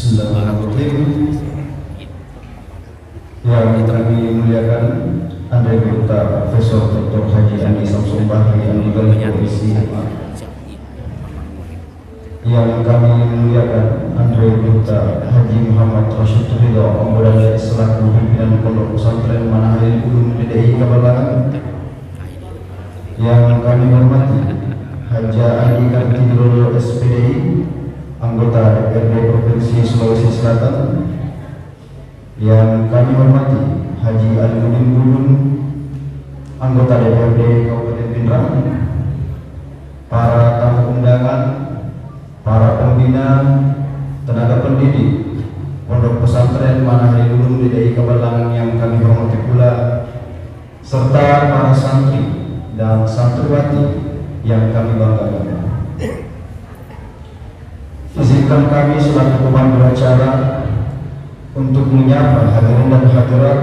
Bismillahirrahmanirrahim. Yang kami muliakan Andai Gurta Profesor Dr. Haji Andi Samsul Bahri Anggota Komisi. Yang kami muliakan Andai Gurta Haji Muhammad Rashid Ridho Anggota selaku pimpinan Pondok Pesantren Manahil Ulum DKI Kabalangan. Yang kami hormati Haji Andi Kartini SPDI anggota DPRD Provinsi Sulawesi Selatan. Yang kami hormati Haji Alimuddin Bulun, anggota DPRD Kabupaten Pindrang, para tamu undangan, para pembina, tenaga pendidik Pondok Pesantren Manahil Ulum DKI Kabalangan yang kami hormati pula, serta para santri dan santriwati yang kami banggakan. Izinkan kami selaku pemandu acara untuk menyapa hadirin dan hadirat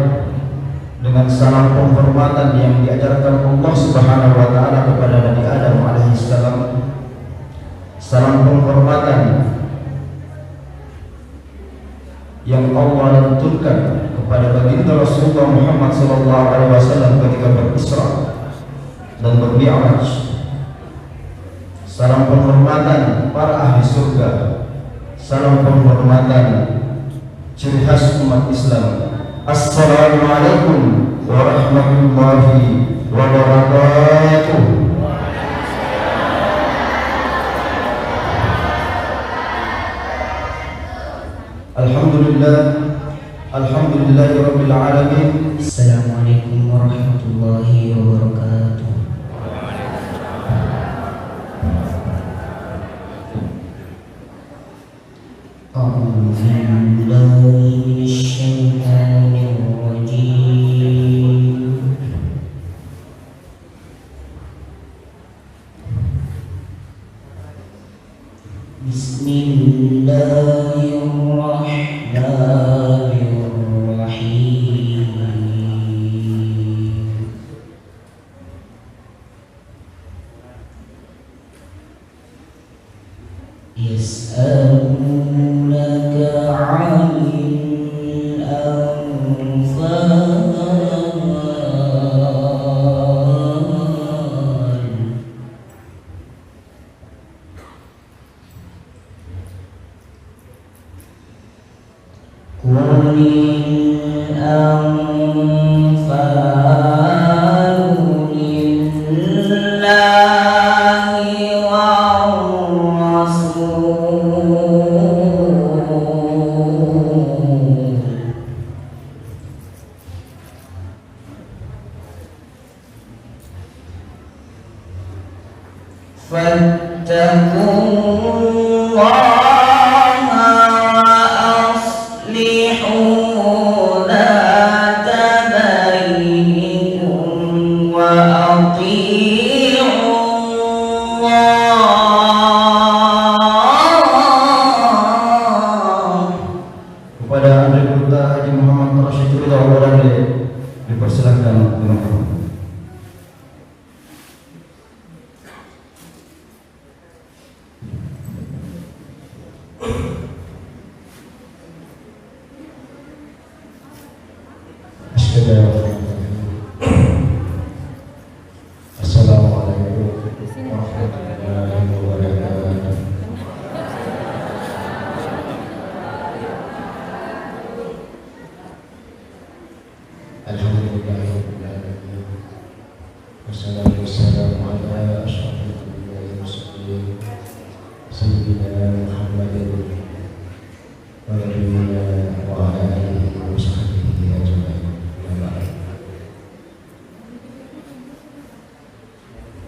dengan salam penghormatan yang diajarkan Allah Subhanahu wa taala kepada Nabi Adam alaihi salam. Salam penghormatan yang Allah tentukan kepada baginda Rasulullah Muhammad sallallahu alaihi wasallam ketika berisra dan bermi'raj. Salam penghormatan para ahli surga, salam penghormatan ciri khas umat Islam. Assalamualaikum warahmatullahi wabarakatuh. Alhamdulillah, alhamdulillahirabbil alamin. Assalamualaikum warahmatullahi wabarakatuh.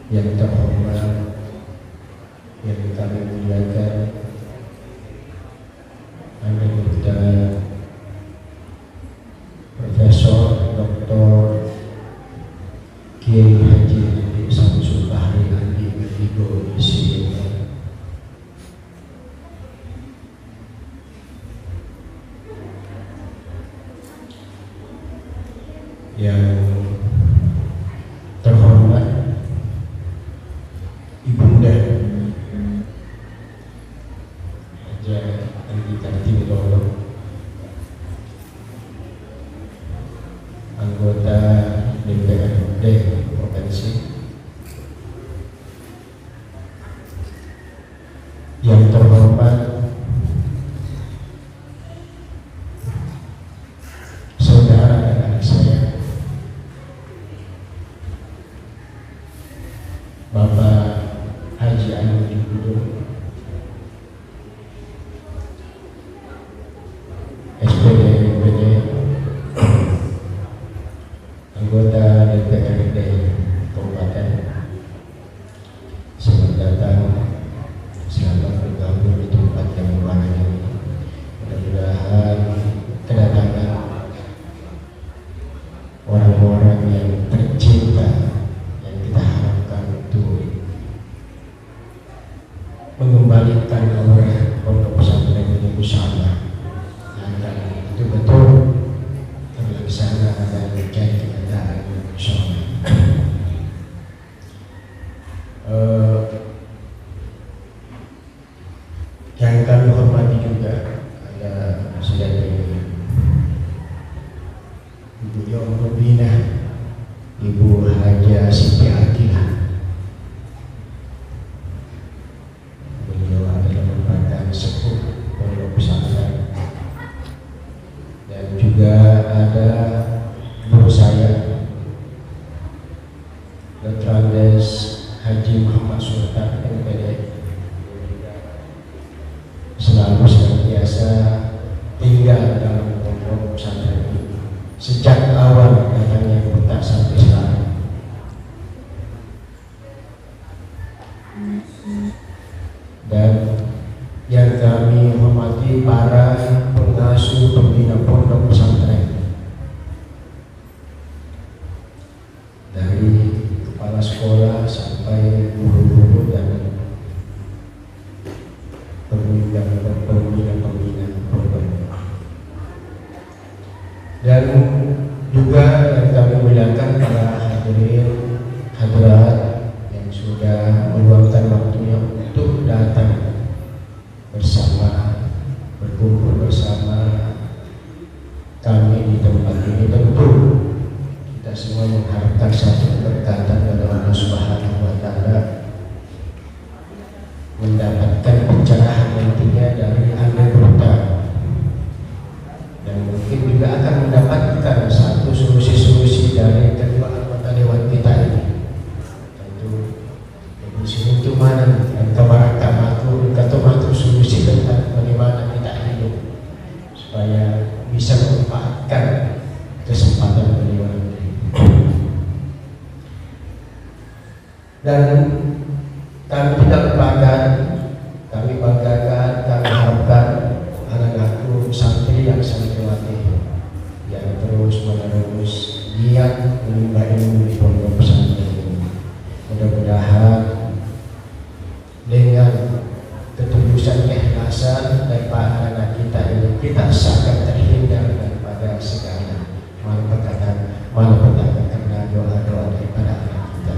Yang terhormat, yang kami muliakan, Anda Gurta Profesor Dr. Kiai Haji Andi Samsul Bahri Andi Medigo Isi, yang terhormat Ibunda Haji Andi Kartini DPRD provinsi yang terhormat saudara dan adik saya Bapak Haji Anwar Gudung SPD MPD, anggota DPRD Kabupaten, selamat datang, selamat bergabung di tempat yang mulia ini. Mudah-mudahan kedatangan orang-orang yang tercinta yang kita harapkan untuk mengembalikan oleh pondok pesantren ini insyaallah akan betul-betul terlaksana dan menjadi kenyataan insyaallah. Yang kami hormati juga ada saudari Ibu Yang Rubina, Ibu Haja Siti Akilah. Beliau adalah merupakan sepuh pondok pesantren. Dan juga ada guru saya Dr. Andes Haji Muhammad Sultan MPD, selalu senantiasa tinggal dalam pondok pesantren ini sejak awal datangnya kota sampai sekarang. Dan yang kami hormati para pengasuh pembina pondok pesantren, dari kepala sekolah sampai guru-guru dan pembina pondok. Dan juga yang kami muliakan para hadirin hadirat yang sudah meluangkan waktunya untuk datang bersama, berkumpul bersama kami di tempat ini. Tentu kita semua mengharapkan satu keberkatan dari Allah Subhanahu wa Ta'ala, mendapatkan pencerahan nantinya dari angin berputar, dan mungkin juga akan mendapatkan satu solusi-solusi dari kedua anggota dewan kita ini. Tentu Ibu Sini Tumanan dan Kamarakamatku solusi tentang bagaimana kita hidup supaya bisa memanfaatkan kesempatan beliau ini. Dan kami tidak lupakan, kami banggakan, kami harapkan anak-anakku santri yang santriwati yang terus-menerus giat menimba ilmu di pondok pesantren ini. Mudah-mudahan dengan ketulusan keikhlasan dari para anak kita ini, kita sangat terhindar daripada segala malapetaka karena doa-doa daripada anak kita.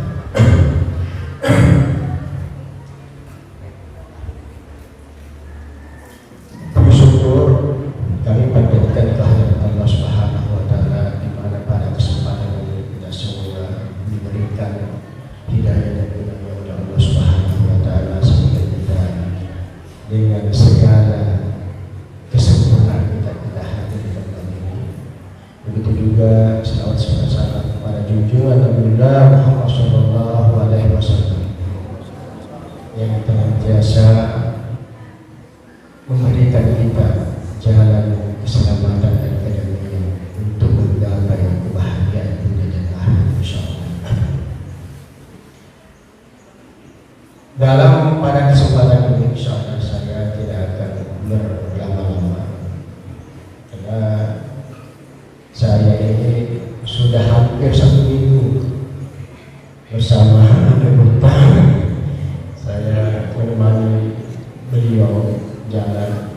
Bersyukur kami panjatkan kehadirat Allah Subhanahu wa Ta'ala, di mana pada kesempatan ini kita semua diberikan hidayah dan hidayah oleh Allah Subhanahu wa Ta'ala sehingga kita dengan segala kesempurnaan kita hadir di tempat ini. Begitu juga selawat salam kepada junjungan Nabiullah Muhammad sallallahu alaihi wasallam yang senantiasa memberikan kita jalan keselamatan dan kedamaian untuk menggapai kebahagiaan dunia dan akhirat insyaallah. Dalam pada kesempatan ini insyaallah saya tidak akan berlama-lama, karena saya ini sudah hampir 1 minggu bersama Anggota. Saya menemani beliau jalan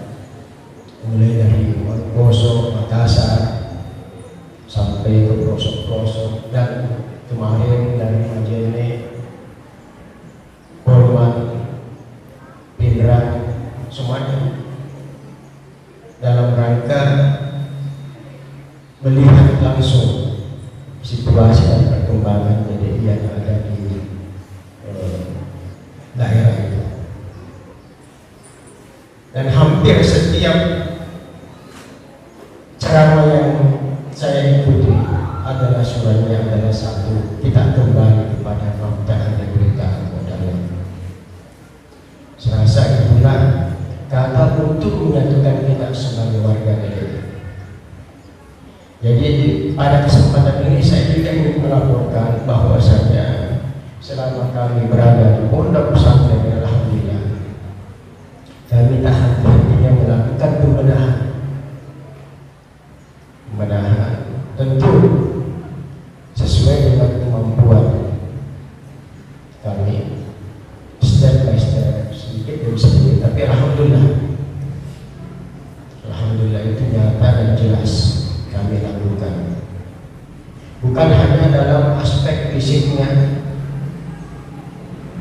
mulai dari Wonosobo, Makassar sampai ke pelosok-pelosok, dan kemarin dari Majene, Polman, Pindrang, semuanya dalam rangka melihat langsung situasi situasi dan perkembangan PDI yang ada di daerah itu. Dan hampir setiap ceramah yang saya ikuti adalah suaranya adalah satu, kita kembali kepada fakta yang diberitakan modalnya. Serasa itulah kata untuk menyatukan kita sebagai warga negara. Jadi pada kesempatan ini saya juga ingin melaporkan bahwasanya selama kami berada di pondok pesantren, alhamdulillah kami tak henti-hentinya melakukan pembenahan. Tentu sesuai dengan kemampuan kami, step by step, sedikit demi sedikit, tapi alhamdulillah itu nyata dan jelas kami lakukan. Bukan hanya dalam aspek fisiknya,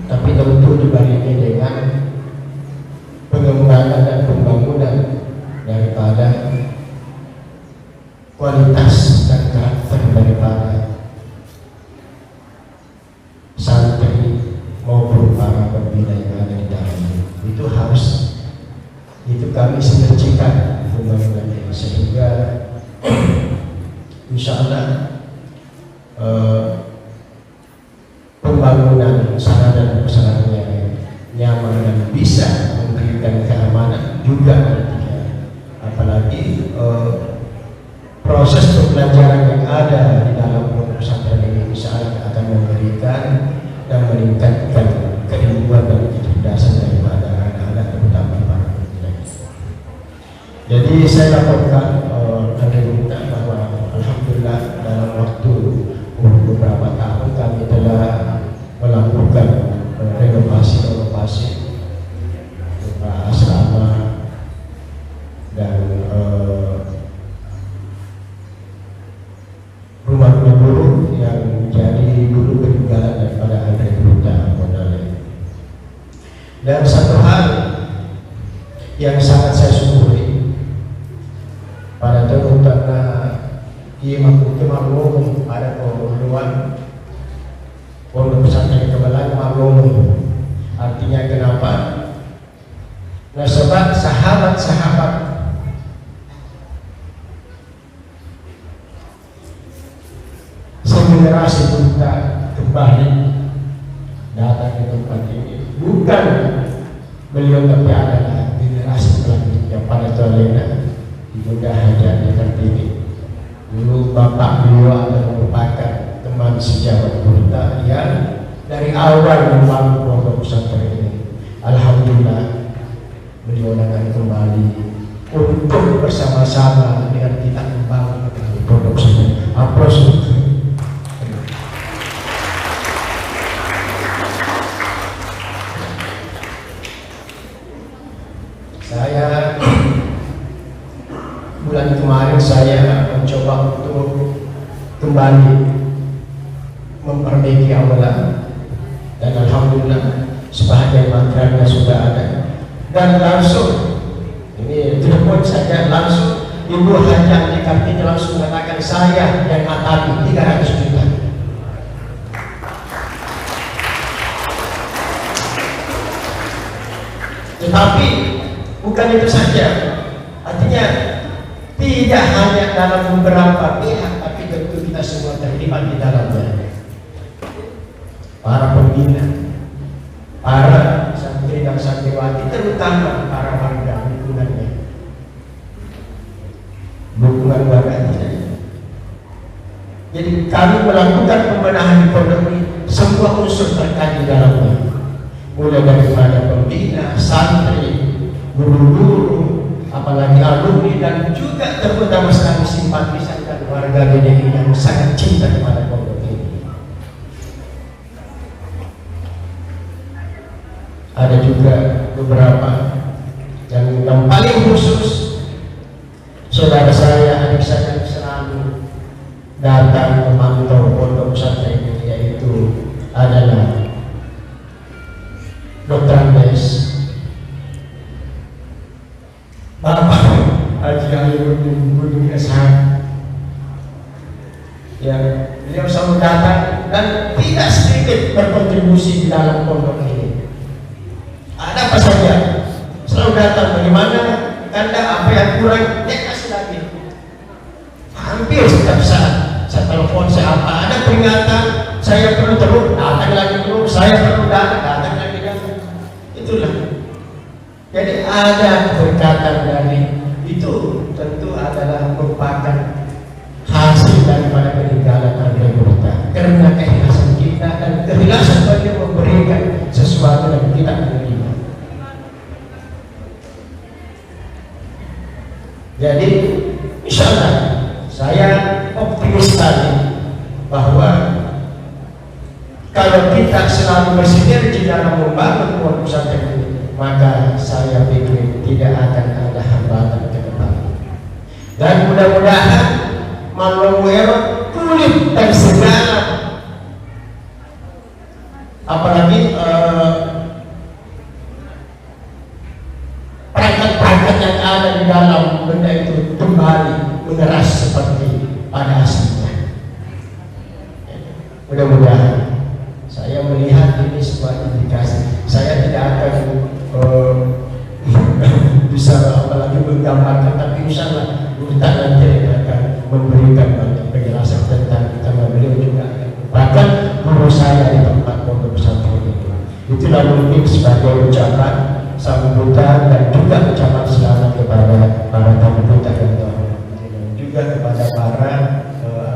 tapi tentu dibarengi dengan pengembangan dan pembangunan daripada kualitas dan karakter daripada santri maupun para pembina yang ada di dalamnya. Itu harus, itu kami sinergikan pembangunan ini sehingga insya Allah pembangunan sarana dan prasarannya nyaman dan bisa memberikan keamanan juga nantinya. Apalagi proses pembelajaran yang ada di dalam pondok pesantren ini insya Allah akan memberikan dan meningkatkan keilmuan dan kecerdasan daripada anak-anak, terutama para pembina. Jadi saya laporkan bahwa alhamdulillah dalam waktu beberapa tahun kami telah melakukan renovasi asrama dan rumah-rumah guru yang menjadi dulu peninggalan daripada Andre Bruta modalnya. Dan satu hal yang sangat saya syukuri pada tahun karena maklum pada keperluan pondok pesantren Kebalan maklum. Artinya kenapa? Nah, sebab sahabat-sahabat segenerasi kita kembali datang ke tempat ini, bukan beliau tapi adalah generasi selanjutnya pada Tolena Ibunda Hajar di Kartini. Dulu bapak beliau adalah merupakan teman sejawat kita yang dari awal membangun pondok pesantren ini. Alhamdulillah beliau akan kembali untuk bersama-sama dengan kita membangun pondok pesantren. Aplaus. Saya bulan kemarin saya mencoba untuk kembali memperbaiki aula dan alhamdulillah sebahagian materialnya sudah ada dan langsung ini telepon saja langsung Ibu Hajar di Kartini langsung mengatakan saya yang atapi 300 juta. Tetapi bukan itu saja, artinya tidak hanya dalam beberapa pihak, tapi tentu kita semua terlibat di dalamnya. Para pembina, para santri dan santriwati, terutama para warga lingkungannya, dukungan warganya. Jadi kami melakukan pembenahan di pondok ini, semua unsur terkait di dalamnya, mulai daripada pembina, santri, guru-guru, apalagi alumni dan juga terutama sekali simpatisan dan warga BDI yang sangat cinta kepada pondok ini. Ada juga beberapa yang paling khusus saudara saya, adik saya selalu datang memantau pondok pesantren ini, yaitu adalah Dr. Andes, Bapak Haji Aliuddin Gunung Eshak, yang beliau selalu dan tidak sedikit berkontribusi di dalam pondok ini. Ada apa saja, selalu datang, bagaimana Anda, apa yang kurang, dia kasih lagi. Hampir setiap saat saya telepon, saya apa, ada peringatan, saya perlu terus, datang lagi terus, saya perlu datang lagi. Itulah. Jadi ada keberkatan dari itu, tentu adalah merupakan hasil daripada peninggalan Nabi kita, karena keikhlasan kita dan keikhlasan bagi memberikan sesuatu yang kita menerima. Jadi insya Allah saya optimis sekali bahwa kalau kita selalu bersinergi dalam membangun pondok pesantren ini, maka saya pikir tidak akan ada hambatan ke depan. Dan mudah-mudahan Malawero pulih dan segala, apalagi perangkat-perangkat yang ada di dalam benda itu kembali meneras seperti pada aslinya. Mudah-mudahan saya melihat ini sebuah indikasi. Saya tidak akan bisa apalagi menggambarkan, tapi insyaallah kita nanti akan memberikan penjelasan tentang karena beliau juga bahkan guru saya di tempat pondok pesantren itu. Itulah mungkin sebagai ucapan sambutan dan juga ucapan selamat kepada para tamu kita dan juga kepada para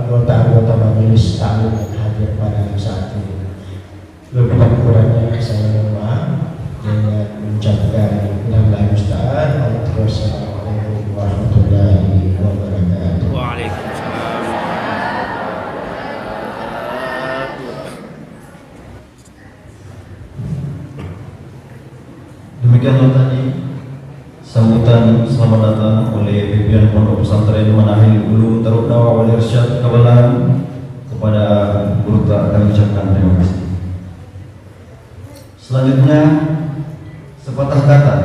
anggota-anggota majelis taklim yang hadir pada saat ini. Lebih dan kurangnya saya mohon maaf dengan mengucapkan nama Ustaz. Wassalamualaikum warahmatullahi wabarakatuh. Waalaikumsalam. Demikianlah tadi sambutan selamat datang oleh pimpinan Pondok Pesantren Manahil Ulum Darud Dawah wal Irsyad Kabalan. Kepada guru kami ucapkan terima kasih. Selanjutnya sepatah kata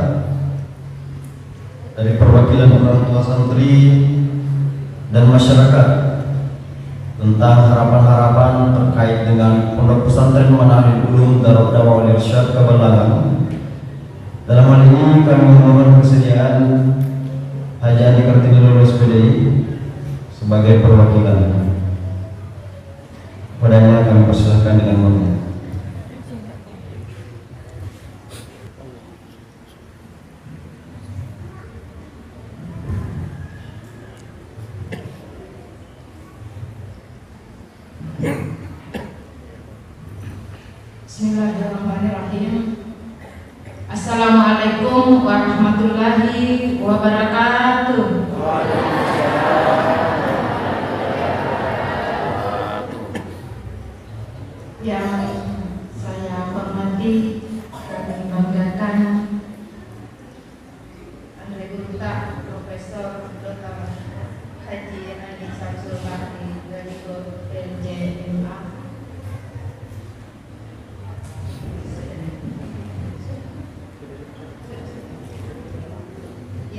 dari perwakilan orang tua santri dan masyarakat tentang harapan-harapan terkait dengan Pondok Pesantren Manahil Ulum Darud Dawah wal Irsyad Kabalan. Dalam hal ini kami memohon kesediaan Haji Andi Kartini Lolo SPDI sebagai perwakilan. Padanya kami persilahkan dengan hormat. Bismillahirrahmanirrahim. Assalamualaikum warahmatullahi wabarakatuh. Yang saya hormati dan banggakan Andre Guru Profesor Dr. Haji Andi Samsul Bakri dari LJMA.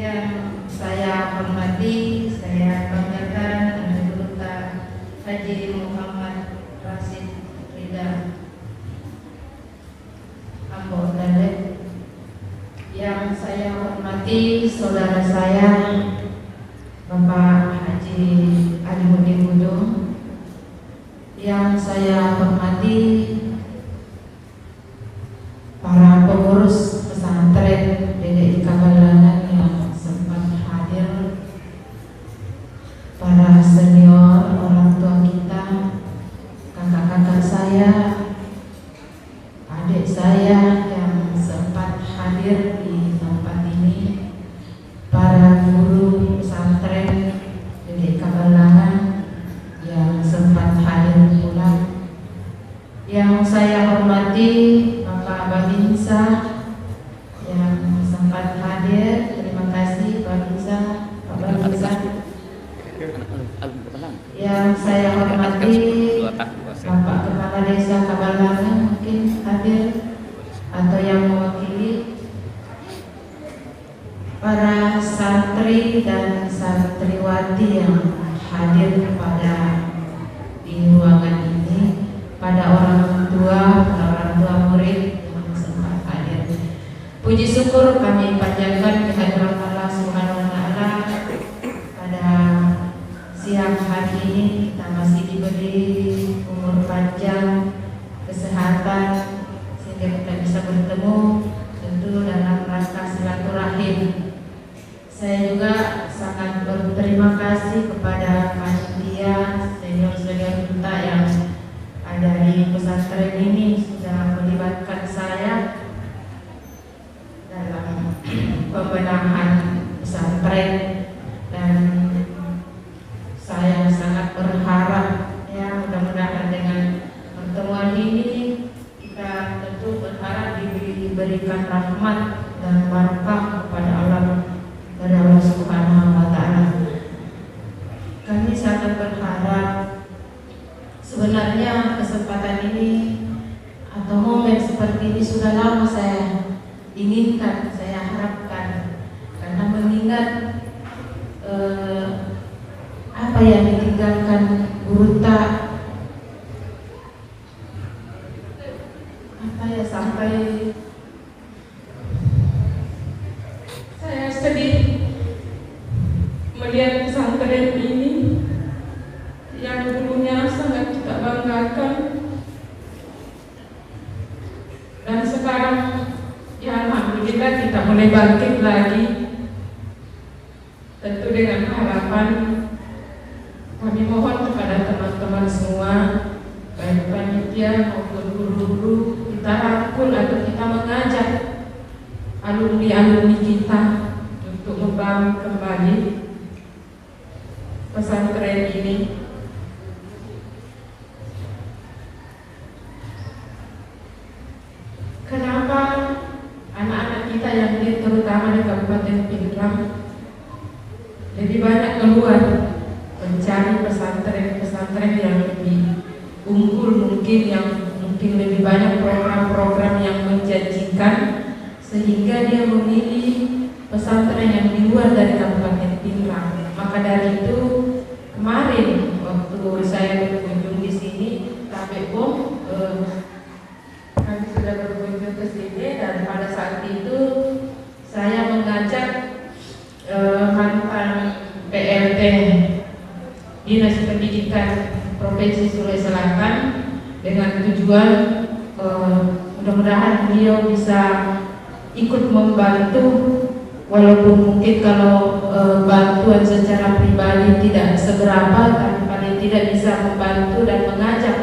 Yang saya hormati, saya banggakan Andre Guru Haji Muhammad Rashid Rida Ambo Dalek. Yang saya hormati saudara saya Bapak Haji Alimuddin Budung. Yang saya hormati para pengurus pesantren DDI Kabalangan yang sempat hadir, para senior, orang tua kita, kakak-kakak saya, adik saya yang sempat hadir di tempat ini, para guru pesantren DDI Kabalangan yang sempat hadir pula. Yang saya hormati Bapak Babinsa yang sempat hadir, terima kasih Babinsa, Pak Babinsa. Yang saya hormati Bapak Kepala Desa Kabalangan mungkin hadir atau yang mewakili, para santri dan santriwati yang hadir pada di ruangan ini, para dari pesantren ini sudah melibatkan saya dalam pembenahan pesantren, dan saya sangat berharap ya mudah-mudahan dengan pertemuan ini kita tentu berharap diberikan rahmat dan barakah kepada Allah dari Allah Subhanahu wa Ta'ala. Kami sangat berharap, sebenarnya kesempatan ini atau momen seperti ini sudah lama saya inginkan, saya harapkan, karena mengingat apa yang ditinggalkan Gurunta, sampai saya sedih melihat pesantren ini yang dulunya sangat kita banggakan, dan sekarang ya alhamdulillah kita mulai bangkit lagi. Tentu dengan harapan kami mohon kepada teman-teman semua, baik panitia maupun guru-guru, kita rangkul atau kita mengajak alumni-alumni kita untuk membangun kembali pesantren ini. Kenapa anak-anak kita yang terutama di Kabupaten Pindrang lebih banyak keluar mencari pesantren yang lebih unggul, mungkin yang lebih banyak program-program yang menjanjikan, sehingga dia memilih pesantren yang di luar dari Kabupaten Pindrang. Maka dari itu kemarin waktu saya berkunjung di sini, Tabekbom, kami sudah berkunjung ke sini, dan pada saat itu saya mengajak mantan PLT Dinas Pendidikan Provinsi Sulawesi Selatan dengan tujuan mudah-mudahan beliau bisa ikut membantu, walaupun mungkin kalau bantuan secara pribadi tidak seberapa, tapi paling tidak bisa membantu dan mengajak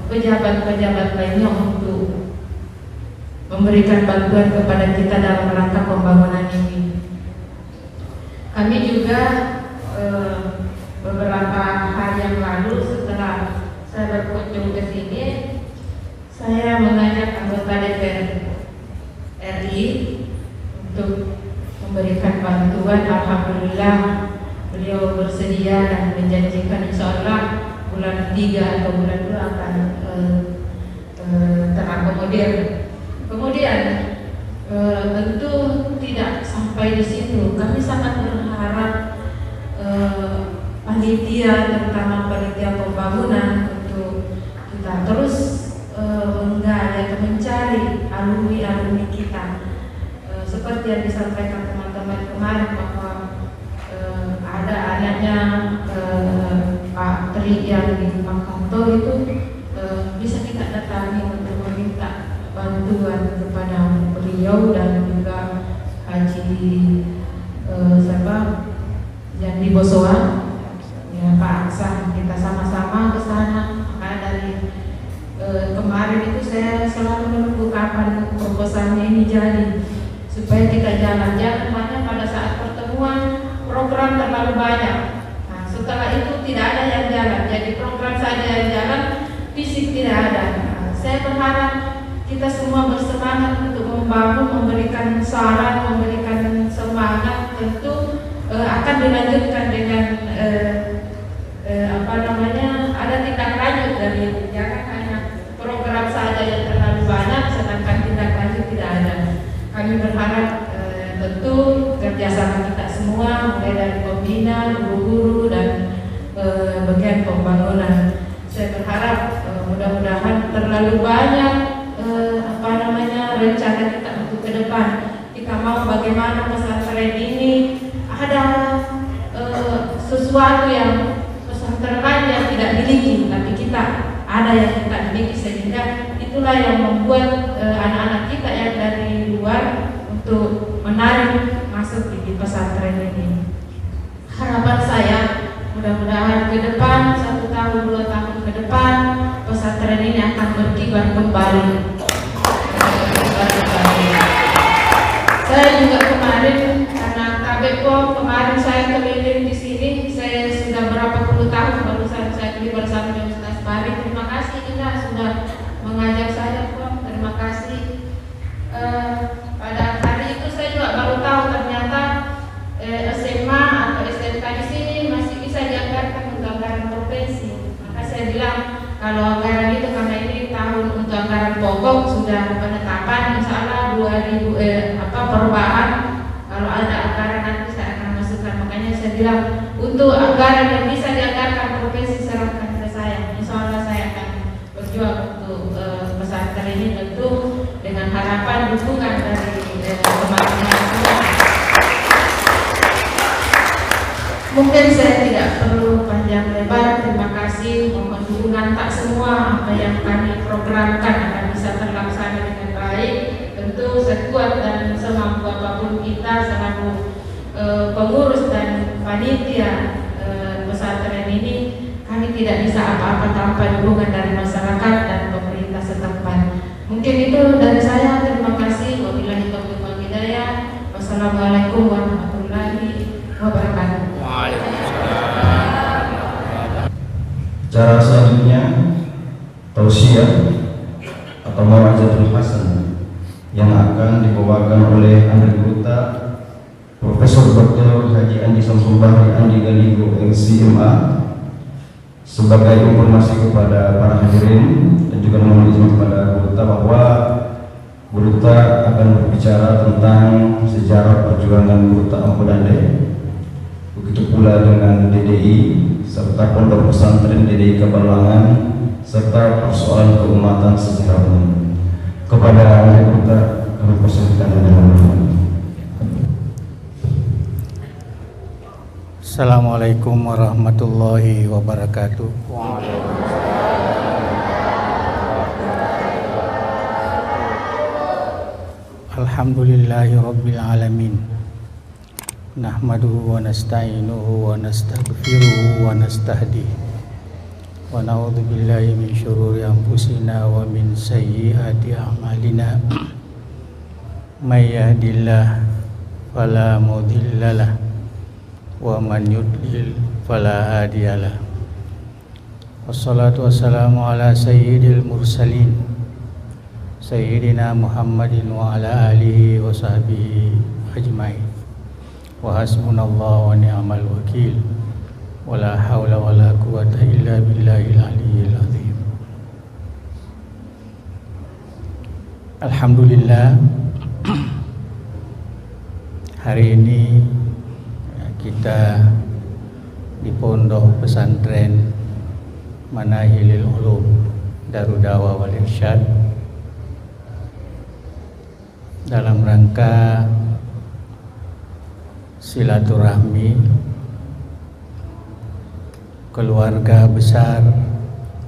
pejabat-pejabat lainnya untuk memberikan bantuan kepada kita dalam rangka pembangunan ini. Kami juga beberapa hari yang lalu setelah saya berkunjung ke sini, saya mengajak anggota DPR RI untuk memberikan bantuan. Alhamdulillah beliau bersedia dan menjanjikan insya Allah bulan 3 atau bulan 2 akan terakomodir. Kemudian tentu tidak sampai di situ. Kami sangat berharap panitia, terutama panitia pembangunan, untuk kita terus menggali atau mencari alumni kita. Seperti yang disampaikan teman-teman kemarin bahwa ada anaknya Pak Tri yang di Makato itu bisa kita datangi untuk meminta bantuan kepada beliau, dan juga Haji yang di Bosowa, ya Pak Aksan, kita sama-sama ke sana. Maka dari kemarin itu saya selalu menunggu kapan proposalnya ini jadi, supaya kita jalan-jalan. Makanya pada saat pertemuan program terlalu banyak. Nah, setelah itu tidak ada yang jalan, jadi program saja yang jalan, fisik tidak ada. Nah, saya berharap kita semua bersemangat untuk membangun, memberikan saran, memberikan semangat. Tentu akan dilanjutkan dengan ada tindak lanjut dari itu. Jangan hanya program saja yang terlalu banyak sedangkan tindak lanjut tidak ada. Kami berharap tentu kerjasama kita semua, mulai dari pembina, guru-guru, dan bagian pembangunan. Saya berharap mudah-mudahan terlalu banyak rencana kita untuk ke depan. Kita mau bagaimana pesantren ini ada sesuatu yang pesantren lain yang tidak dimiliki, tapi kita ada yang kita miliki, sehingga itulah yang membuat anak-anak kita yang dari luar untuk menarik masuk di pesantren ini. Harapan saya mudah-mudahan ke depan 1 tahun 2 tahun ke depan pesantren ini akan berkibar kembali. Saya juga kemarin karena KBPOM kemarin saya keliling di sini, saya sudah berapa puluh tahun baru saya keliling bersama dengan Ustaz Bari. Terima kasih kita sudah mengajak saya, Pom. Terima kasih. Pada hari itu saya juga baru tahu ternyata SMA atau SMK di sini masih bisa dianggarkan untuk anggaran provinsi. Maka saya bilang kalau anggaran itu karena ini tahun untuk anggaran pokok sudah penetapan, insya Allah 2000 perubahan. Kalau ada anggaran nanti saya akan masukkan. Makanya saya bilang untuk anggaran yang bisa dianggarkan provinsi serahkan ke saya. Insya Allah saya akan berjuang untuk pesantren ini, tentu dengan harapan dukungan dari teman-teman semua. Mungkin saya tidak perlu panjang lebar. Terima kasih. Mohon dukungan tak semua apa yang kami programkan akan bisa terlaksana dengan baik. Tentu sekuat dan semampu apapun kita selaku pengurus dan panitia pesantren ini, kami tidak bisa apa-apa tanpa dukungan dari masyarakat dan pemerintah setempat. Mungkin itu dari saya. Terima kasih. Wabillahi taufiq wal hidayah. Wassalamualaikum warahmatullahi wabarakatuh. Cara selanjutnya tausiah atau mawazatul hasan yang akan dibawakan oleh Andri Guruta, Profesor Dr. Haji Andi Samsumbahri Andi Galigo MCMA. Sebagai informasi kepada para hadirin dan juga mohon izin kepada Guruta bahwa Guruta akan berbicara tentang sejarah perjuangan Guruta Ampudande, begitu pula dengan DDI serta Pondok Pesantren DDI Kabalangan serta persoalan keumatan secara umum. Kepada Guruta kami persilakan dengan hormat. Assalamualaikum warahmatullahi wabarakatuh. Alhamdulillahi rabbil alamin. Nahmaduhu wa nasta'inuhu wa nastaghfiruhu wa nastahdihi. Wa na'udzu billahi min syururi anfusina wa min sayyiati a'malina. May yahdihillahu fala mudhillalah wa man yudlil fala hadiyalah. Wassalatu wassalamu ala sayyidil mursalin sayyidina Muhammadin wa ala alihi wa sahbihi ajmain. Wa hasbunallahu wa ni'mal wakil. Wa la hawla wa la quwwata illa billahil aliyyil azim. Alhamdulillah, hari ini kita di Pondok Pesantren Manahilil Ulum Darud Da'wah wal Irsyad dalam rangka silaturahmi keluarga besar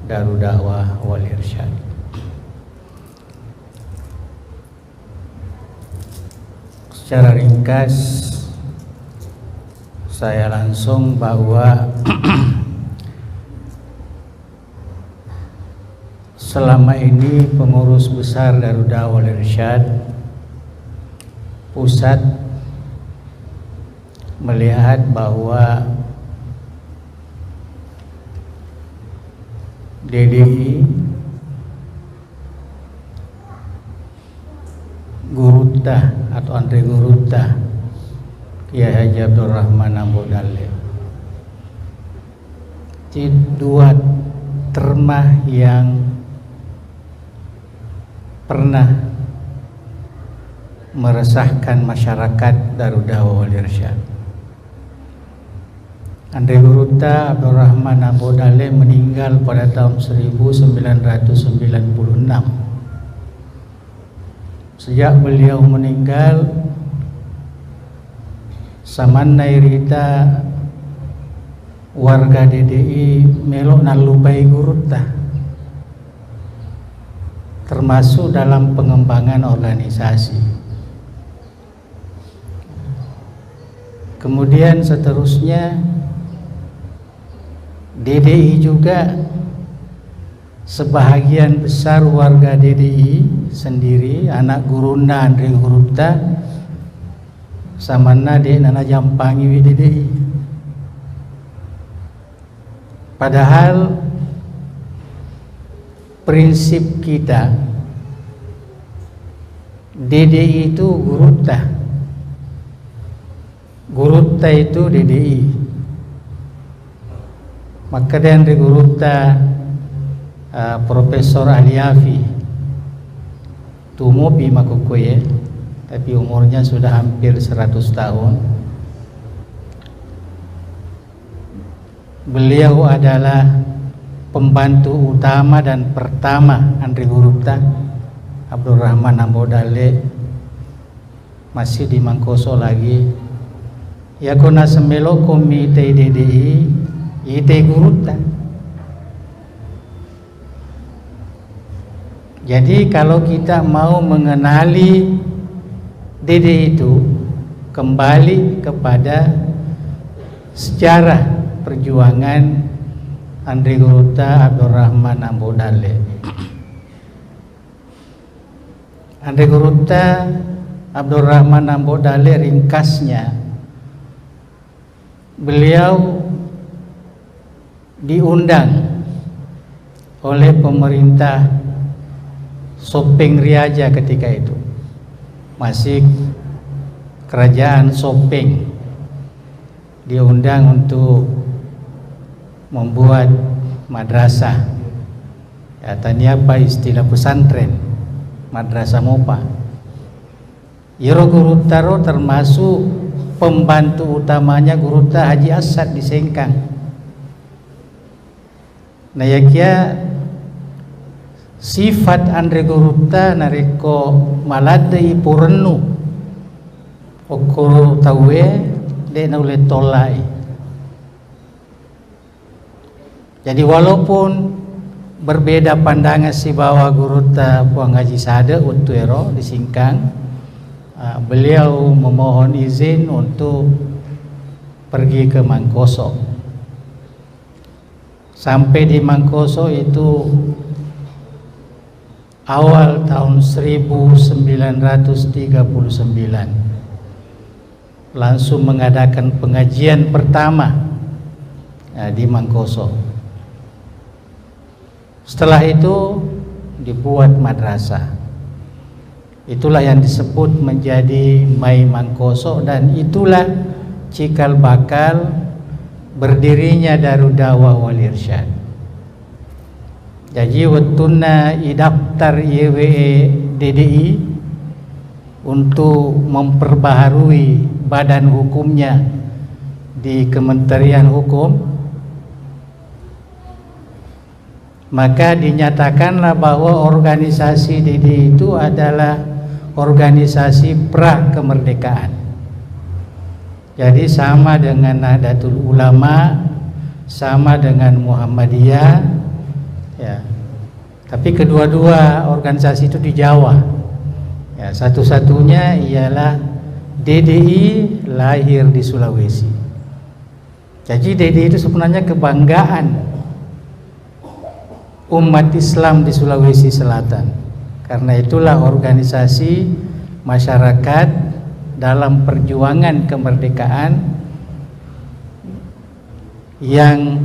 Darud Da'wah wal Irsyad. Secara ringkas saya langsung bahwa selama ini pengurus besar Darud Da'wah wal Irsyad pusat melihat bahwa DDI Guruta atau Andri Guruta Kiai Haji Abdurrahman Ampudande dua termah yang pernah meresahkan masyarakat Darud Da'wah wal Irsyad. Andri Guruta Abdurrahman Ampudande meninggal pada tahun 1996. Sejak beliau meninggal, Samanai Rita warga DDI melok nalupai Guruta, termasuk dalam pengembangan organisasi. Kemudian seterusnya DDI juga sebahagian besar warga DDI sendiri, anak gurunda Andre Gurutta samana de nana jampangi wi DDI. Padahal prinsip kita DDI itu Gurutta, Gurutta itu DDI. Maka dan Gurutta Profesor Aliafi Tumopi Makukoye, tapi umurnya sudah hampir 100 tahun. Beliau adalah pembantu utama dan pertama Andre Gurutta Abdurrahman Ambodale masih di Mangkoso lagi. Ya kona semelo komite DDI ite Gurutta. Jadi kalau kita mau mengenali DDI itu, kembali kepada sejarah perjuangan Andre Gurutta Abdurrahman Ambodale. Andre Gurutta Abdurrahman Ambodale, ringkasnya, beliau diundang oleh pemerintah Sopeng Riaja ketika itu, masih kerajaan Sopeng, diundang untuk membuat madrasah. Ya, tanya apa istilah pesantren, madrasah mopa. Yero Gurutta termasuk pembantu utamanya Gurutta Haji Asad di Sengkang. Nah ya kia sifat Andre Gurutta nareko maladai purenu okoro tawe de naule tolai. Jadi walaupun berbeda pandangan si bawa Gurutta Puang Haji Sade Utuero di Singkang, beliau memohon izin untuk pergi ke Mangkoso. Sampai di Mangkoso itu awal tahun 1939, langsung mengadakan pengajian pertama di Mangkoso. Setelah itu dibuat madrasah. Itulah yang disebut menjadi Mai Mangkoso, dan itulah cikal bakal berdirinya Darud Dawah wal Irsyad. Jadi wektuna idaftar YWE DDI untuk memperbaharui badan hukumnya di Kementerian Hukum, maka dinyatakanlah bahwa organisasi DDI itu adalah organisasi pra kemerdekaan. Jadi sama dengan Nahdlatul Ulama, sama dengan Muhammadiyah. Ya, tapi kedua-dua organisasi itu di Jawa. Ya, satu-satunya ialah DDI lahir di Sulawesi. Jadi DDI itu sebenarnya kebanggaan umat Islam di Sulawesi Selatan. Karena itulah organisasi masyarakat dalam perjuangan kemerdekaan yang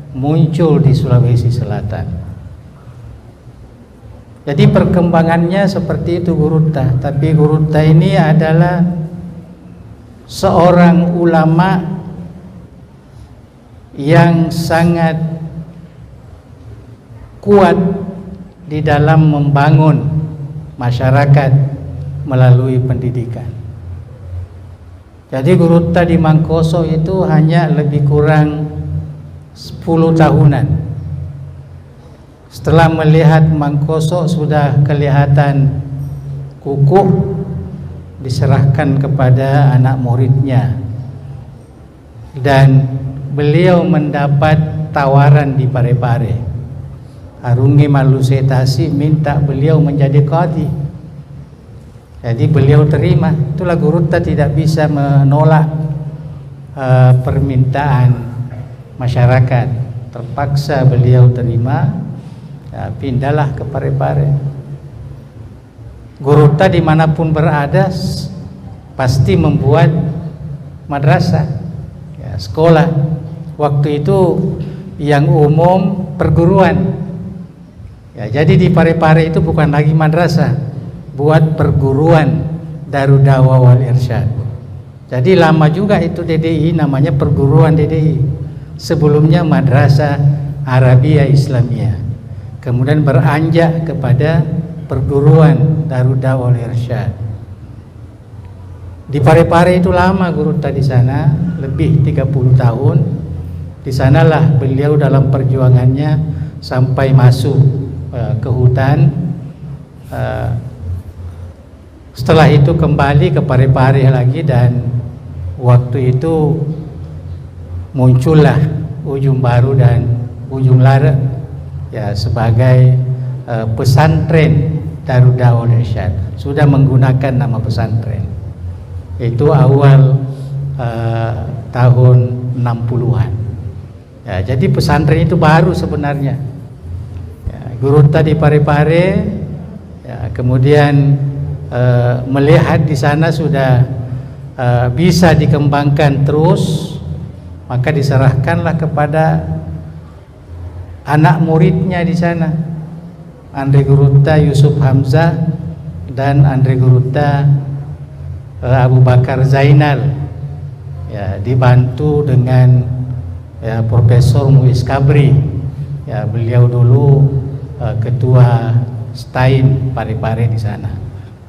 muncul di Sulawesi Selatan. Jadi perkembangannya seperti itu Gurutta. Tapi Gurutta ini adalah seorang ulama yang sangat kuat di dalam membangun masyarakat melalui pendidikan. Jadi Gurutta di Mangkoso itu hanya lebih kurang 10 tahunan. Setelah melihat Mangkoso sudah kelihatan kukuh, diserahkan kepada anak muridnya, dan beliau mendapat tawaran di Parepare. Harungi Malusetasi minta beliau menjadi qadhi. Jadi beliau terima. Itulah Gurutta tidak bisa menolak permintaan masyarakat, terpaksa beliau terima, ya, pindahlah ke Parepare. Guru Ta dimanapun berada pasti membuat madrasah, ya, sekolah. Waktu itu yang umum perguruan, ya, jadi di Parepare itu bukan lagi madrasah, buat perguruan Darud Da'wah wal Irsyad. Jadi lama juga itu DDI namanya perguruan DDI. Sebelumnya Madrasah Arabia Islamiyah. Kemudian beranjak kepada perguruan Darud Da'wah wal Irsyad. Di Parepare itu lama guru tadi sana, lebih 30 tahun. Di sanalah beliau dalam perjuangannya sampai masuk ke hutan. Setelah itu kembali ke Parepare lagi, dan waktu itu muncullah Ujung Baru dan Ujung Lara, ya, sebagai pesantren Darud Da'wah wal Irsyad. Sudah menggunakan nama pesantren. Itu awal tahun 60-an. Ya, jadi pesantren itu baru sebenarnya. Ya, guru tadi Parepare, ya, kemudian melihat di sana sudah bisa dikembangkan terus, maka diserahkanlah kepada anak muridnya di sana, Andre Guruta Yusuf Hamzah dan Andre Guruta Abu Bakar Zainal, ya, dibantu dengan, ya, Profesor Muiz Kabri, ya, beliau dulu ketua Stain Parepare di sana,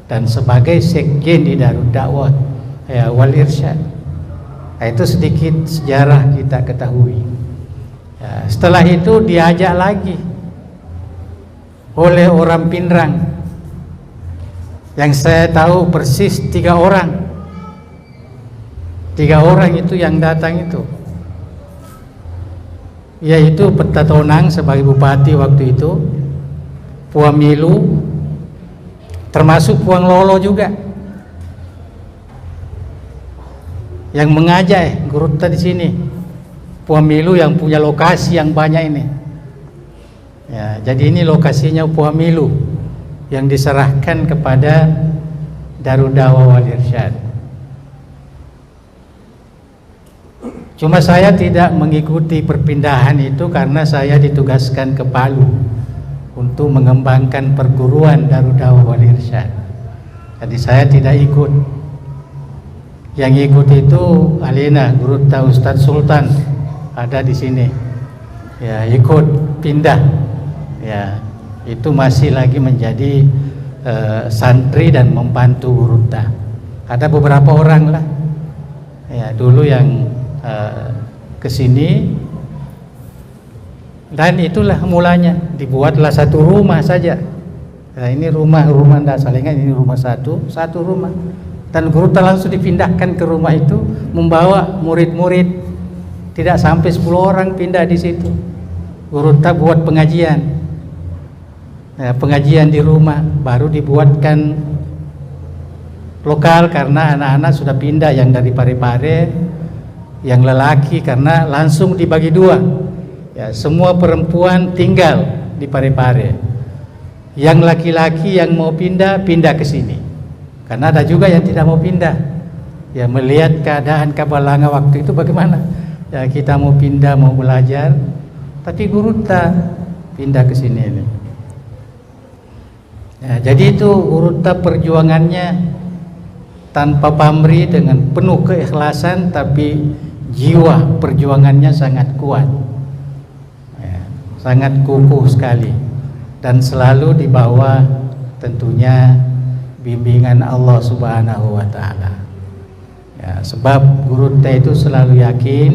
dan sebagai sekjen di Darud Da'wah, ya, wal Irsyad. Nah, itu sedikit sejarah kita ketahui. Ya, setelah itu diajak lagi oleh orang Pindrang, yang saya tahu persis 3 orang. 3 orang itu yang datang itu, yaitu Petatonang sebagai bupati waktu itu, Puang Milu, termasuk Puang Lolo juga, yang mengajak guru di sini. Puang Milu yang punya lokasi yang banyak ini, ya, jadi ini lokasinya Puang Milu yang diserahkan kepada Darud Da'wah wal Irsyad. Cuma saya tidak mengikuti perpindahan itu karena saya ditugaskan ke Palu untuk mengembangkan perguruan Darud Da'wah wal Irsyad. Jadi saya tidak ikut. Yang ikut itu Alina Guru Ta Ustadz Sultan ada di sini, ya, ikut pindah, ya, itu masih lagi menjadi santri dan membantu Guru Ta. Ada beberapa orang lah, ya, dulu yang kesini, dan itulah mulanya dibuatlah satu rumah saja. Nah, ini rumah tidak salingan, ini rumah satu rumah. Dan Guru Ta langsung dipindahkan ke rumah itu, membawa murid-murid, tidak sampai 10 orang pindah di situ. Guru Ta buat pengajian, ya, pengajian di rumah, baru dibuatkan lokal karena anak-anak sudah pindah, yang dari Parepare, yang lelaki karena langsung dibagi 2, ya, semua perempuan tinggal di Parepare, yang laki-laki yang mau pindah ke sini. Karena ada juga yang tidak mau pindah, ya, melihat keadaan Kabalanga waktu itu bagaimana, ya, kita mau pindah, mau belajar, tapi Guru Ta pindah ke sini ini. Ya, jadi itu Guru Ta perjuangannya tanpa pamrih, dengan penuh keikhlasan, tapi jiwa perjuangannya sangat kuat, ya, sangat kukuh sekali, dan selalu di bawah tentunya bimbingan Allah Subhanahu wa Ta'ala, ya, sebab Guru Ta itu selalu yakin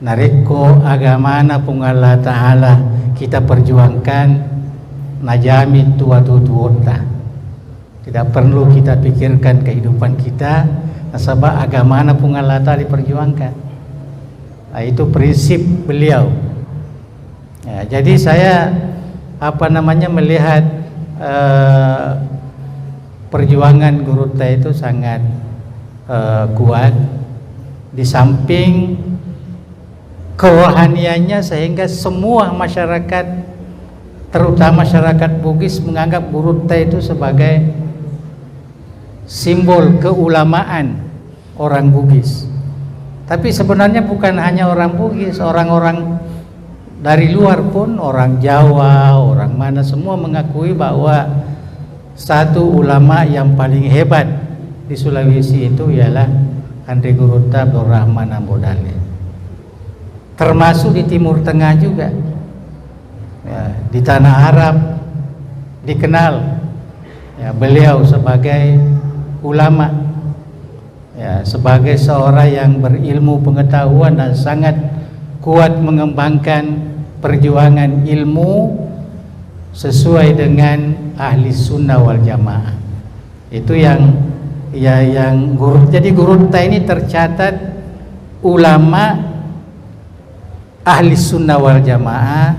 nareko agamana pung Allah Ta'ala kita perjuangkan najami tua-tua, tidak perlu kita pikirkan kehidupan kita, sebab agamana pung Allah Ta'ala diperjuangkan. Nah, itu prinsip beliau, ya, jadi saya melihat perjuangan Guru Ta itu sangat kuat. Di samping kerohaniannya, sehingga semua masyarakat, terutama masyarakat Bugis, menganggap Gurutta itu sebagai simbol keulamaan orang Bugis. Tapi sebenarnya bukan hanya orang Bugis, orang-orang dari luar pun, orang Jawa, orang mana, semua mengakui bahwa satu ulama yang paling hebat di Sulawesi itu ialah Andre Gurutta Abdurrahman Ambodale. Termasuk di Timur Tengah juga, ya, di tanah Arab dikenal, ya, beliau sebagai ulama, ya, sebagai seorang yang berilmu pengetahuan dan sangat kuat mengembangkan perjuangan ilmu sesuai dengan ahli sunnah wal jamaah. Itu yang jadi Gurutta ini tercatat ulama ahli sunnah wal jamaah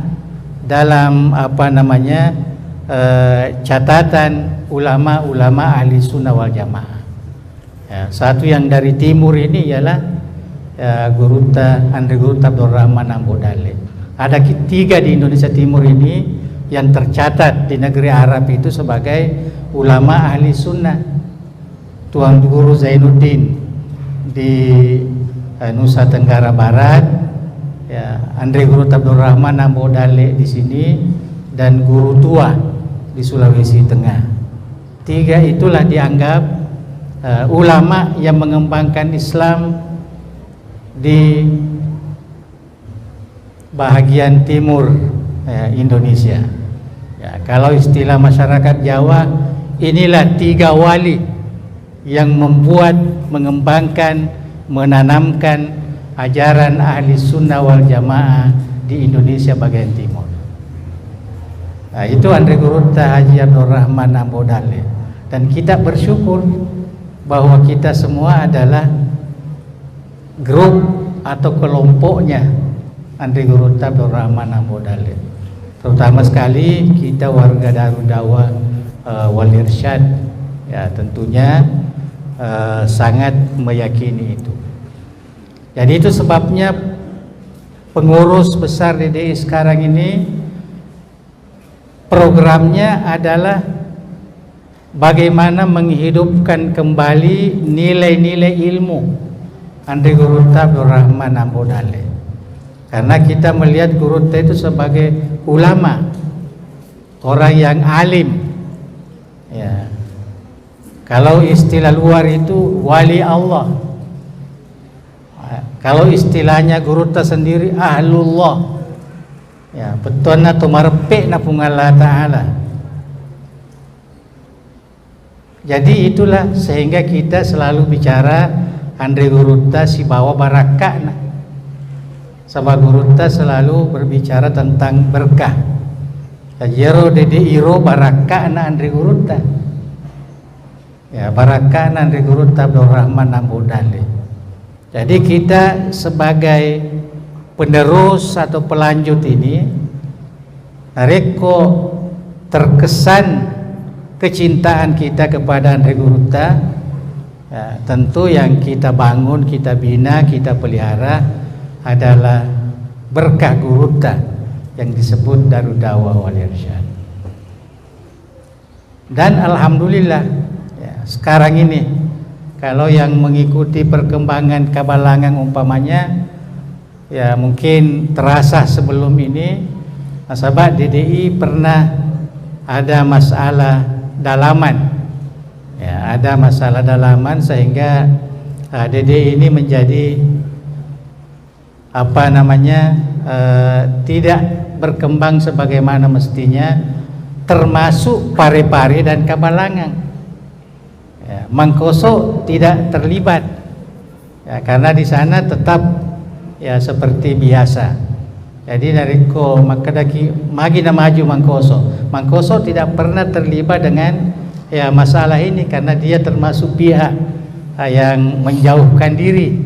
dalam catatan ulama-ulama ahli sunnah wal jamaah. Ya, satu yang dari timur ini ialah Andre Gurutta Abdurrahman Ambodale. Ada 3 di Indonesia Timur ini yang tercatat di negeri Arab itu sebagai ulama ahli sunnah. Tuan Guru Zainuddin di Nusa Tenggara Barat, ya, Andre Gurutta Abdurrahman Ambodale di sini, dan Guru Tua di Sulawesi Tengah. 3 itulah dianggap ulama yang mengembangkan Islam di bahagian timur Indonesia. Ya, kalau istilah masyarakat Jawa, inilah 3 wali yang membuat, mengembangkan, menanamkan ajaran ahli sunnah wal jamaah di Indonesia bagian timur. Nah, itu Andre Gurutta Haji Abdurrahman Ambodale. Dan kita bersyukur bahwa kita semua adalah grup atau kelompoknya Andre Gurutta Abdurrahman Ambodale. Terutama sekali kita warga Darul Dawah wal Irsyad, ya, tentunya sangat meyakini itu. Jadi itu sebabnya pengurus besar DDI sekarang ini programnya adalah bagaimana menghidupkan kembali nilai-nilai ilmu Andre Gurutta Abdurrahman Ambodale. Karena kita melihat Gurutta itu sebagai ulama, orang yang alim, ya. Kalau istilah luar itu wali Allah, kalau istilahnya Gurutta sendiri ahlullah, ya, betulna tumarpe na pungallah Ta'ala. Jadi itulah sehingga kita selalu bicara Andre Gurutta si bawa barakah. Sabah Gurutta selalu berbicara tentang berkah. Jero DDI ro barakah na Andre Gurutta. Ya, barakah na Andre Gurutta Abdurrahman Ambodale. Jadi kita sebagai penerus atau pelanjut ini, reko terkesan kecintaan kita kepada Andre Gurutta, ya, tentu yang kita bangun, kita bina, kita pelihara adalah berkah Gurutta yang disebut Darul Dawah wal Irsyad. Dan alhamdulillah, ya, sekarang ini kalau yang mengikuti perkembangan Kabalangan umpamanya, ya mungkin terasa sebelum ini, sahabat DDI pernah ada masalah dalaman, ya, ada masalah dalaman sehingga DDI ini menjadi tidak berkembang sebagaimana mestinya, termasuk Parepare dan Kabalangan. Ya, Mangkoso tidak terlibat, ya, karena di sana tetap ya seperti biasa. Jadi dari makadaki magi na maju Mangkoso tidak pernah terlibat dengan ya masalah ini karena dia termasuk pihak yang menjauhkan diri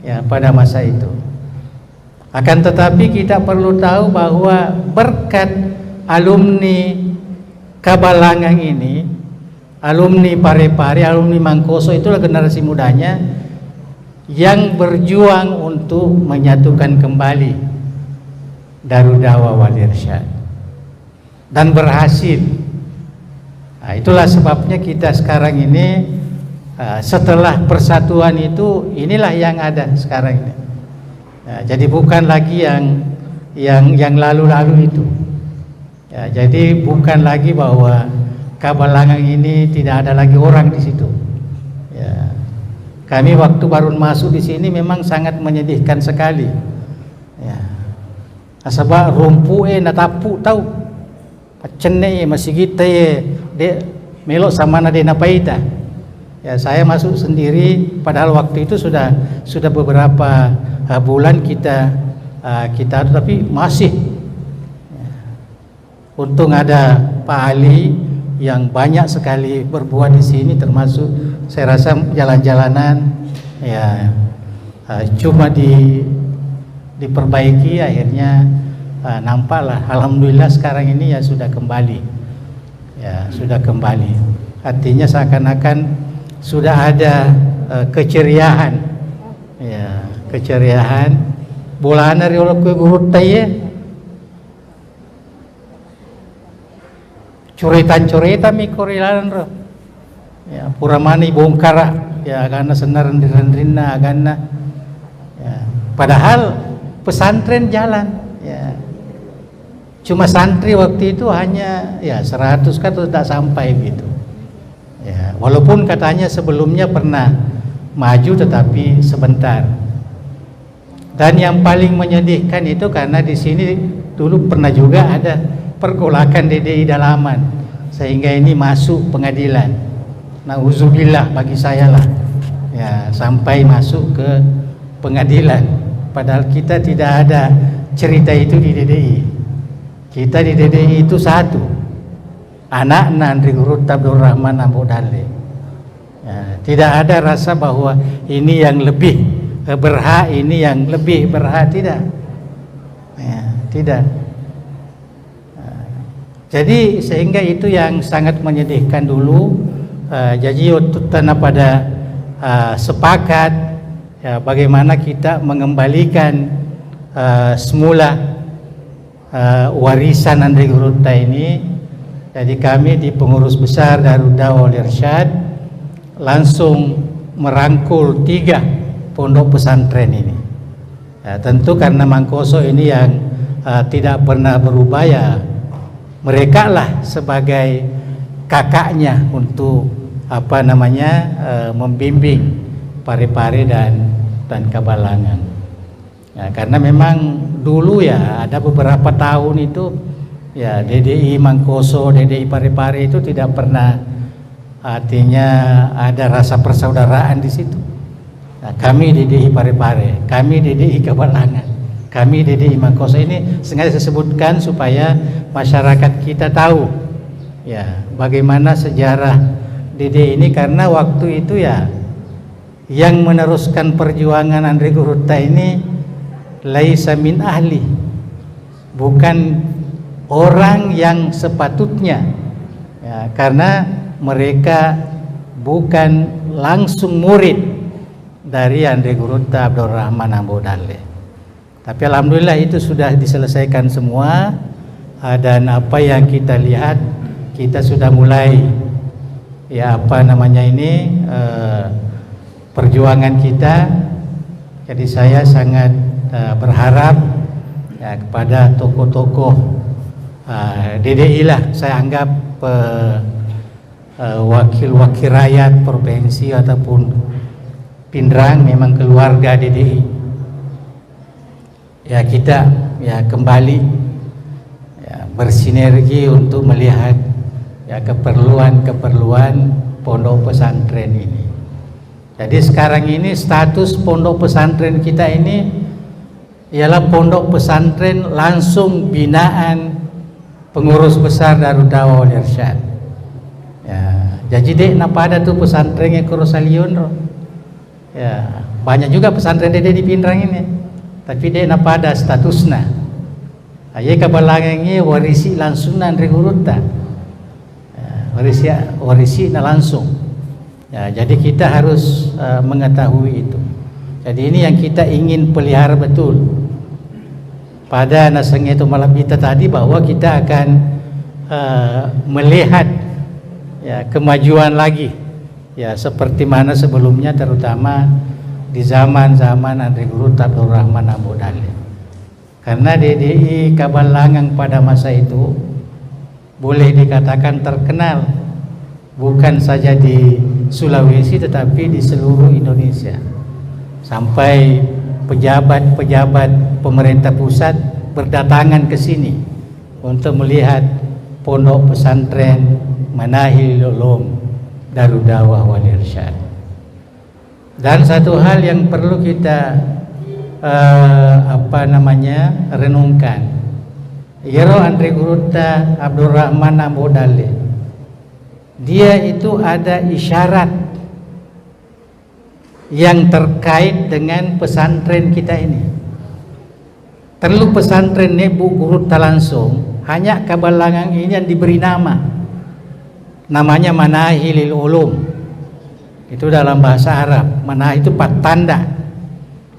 ya pada masa itu. Akan tetapi kita perlu tahu bahwa berkat alumni Kabalangan ini, alumni Parepare, alumni Mangkoso, itulah generasi mudanya yang berjuang untuk menyatukan kembali Darud Da'wah wal Irsyad dan berhasil. Nah, itulah sebabnya kita sekarang ini setelah persatuan itu, inilah yang ada sekarang ini. Nah, jadi bukan lagi yang lalu-lalu itu. Ya, jadi bukan lagi bahwa Kabalangan ini tidak ada lagi orang di situ. Ya. Kami waktu baru masuk di sini memang sangat menyedihkan sekali. Ya. Sebab rumpu natapu tahu. Pacenne masih kita de melok sama nade napaita. Ya, saya masuk sendiri padahal waktu itu sudah beberapa bulan kita tapi masih. Ya. Untung ada Pak Ali yang banyak sekali berbuat di sini, termasuk saya rasa jalan-jalanan ya cuma diperbaiki, akhirnya nampaklah alhamdulillah sekarang ini ya sudah kembali. Artinya seakan-akan sudah ada keceriaan. Ya, keceriaan. Bolana riolo kue gurutai coretan mikorilan ro. Ya, puramani bongkar ya karena senaran direndrina karena ya, padahal pesantren jalan ya. Cuma santri waktu itu hanya ya 100 kan tidak sampai gitu. Ya, walaupun katanya sebelumnya pernah maju tetapi sebentar. Dan yang paling menyedihkan itu karena di sini dulu pernah juga ada pergolakan DDI dalaman sehingga ini masuk pengadilan. Nauzubillah bagi saya lah. Ya, sampai masuk ke pengadilan. Padahal kita tidak ada cerita itu di DDI. Kita di DDI itu satu. Anak Nandri Guru Abdul Rahman Ambodale. Ya, tidak ada rasa bahwa ini yang lebih berhak, ini yang lebih berhak, tidak. Ya, tidak. Jadi sehingga itu yang sangat menyedihkan dulu. Jadi untuk tanah pada sepakat ya, bagaimana kita mengembalikan semula warisan Andri Gurutta ini. Jadi kami di pengurus besar Darud Da'wah wal Irsyad langsung merangkul 3 pondok pesantren ini. Ya, tentu karena Mangkoso ini yang tidak pernah berubah, ya mereka lah sebagai kakaknya untuk membimbing Parepare dan Kabalangan. Ya, karena memang dulu ya ada beberapa tahun itu ya DDI Mangkoso, DDI Parepare itu tidak pernah artinya ada rasa persaudaraan di situ. Nah, kami DDI Parepare, kami DDI Kabalangan, kami DDI Mangkoso, ini sengaja saya sebutkan supaya masyarakat kita tahu ya bagaimana sejarah DDI ini, karena waktu itu ya yang meneruskan perjuangan Andri Gurutta ini laisa min ahli, bukan orang yang sepatutnya ya, karena mereka bukan langsung murid dari Andri Gurutta Abdul Rahman Ambodale. Tapi alhamdulillah itu sudah diselesaikan semua. Dan apa yang kita lihat, kita sudah mulai ya perjuangan kita. Jadi saya sangat berharap ya, kepada tokoh-tokoh DDI lah, saya anggap wakil-wakil rakyat provinsi ataupun Pindrang, memang keluarga DDI. Ya kita ya kembali bersinergi untuk melihat ya keperluan pondok pesantren ini. Jadi sekarang ini status pondok pesantren kita ini ialah pondok pesantren langsung binaan pengurus besar Darud Da'wah wal Irsyad. Ya, jadi dek napada tuh pesantren yang Korosalion. Ya, banyak juga pesantren di Pindrang ini. Tapi dek napada statusnya. Ayah Kabalangan warisi langsung Andri Gurutta, warisi na langsung. Ya, jadi kita harus mengetahui itu. Jadi ini yang kita ingin pelihara betul pada nasengnya itu malam kita tadi, bahwa kita akan melihat ya kemajuan lagi ya seperti mana sebelumnya, terutama di zaman Andre Guru Abdul Rahman Abu Dalil. Karena DDI Kabalangang pada masa itu boleh dikatakan terkenal bukan saja di Sulawesi tetapi di seluruh Indonesia. Sampai pejabat-pejabat pemerintah pusat berdatangan ke sini untuk melihat pondok pesantren Manahil Ulum Darud Dawah wal Irsyad. Dan satu hal yang perlu kita renungkan, Yero Andre Guruta Abdul Rahman Abu Dalil, dia itu ada isyarat yang terkait dengan pesantren kita ini. Terlalu pesantren ini Bu Guruta langsung, hanya Kabalangang ini yang diberi namanya Manahilil Ulum. Itu dalam bahasa Arab. Manah itu patanda.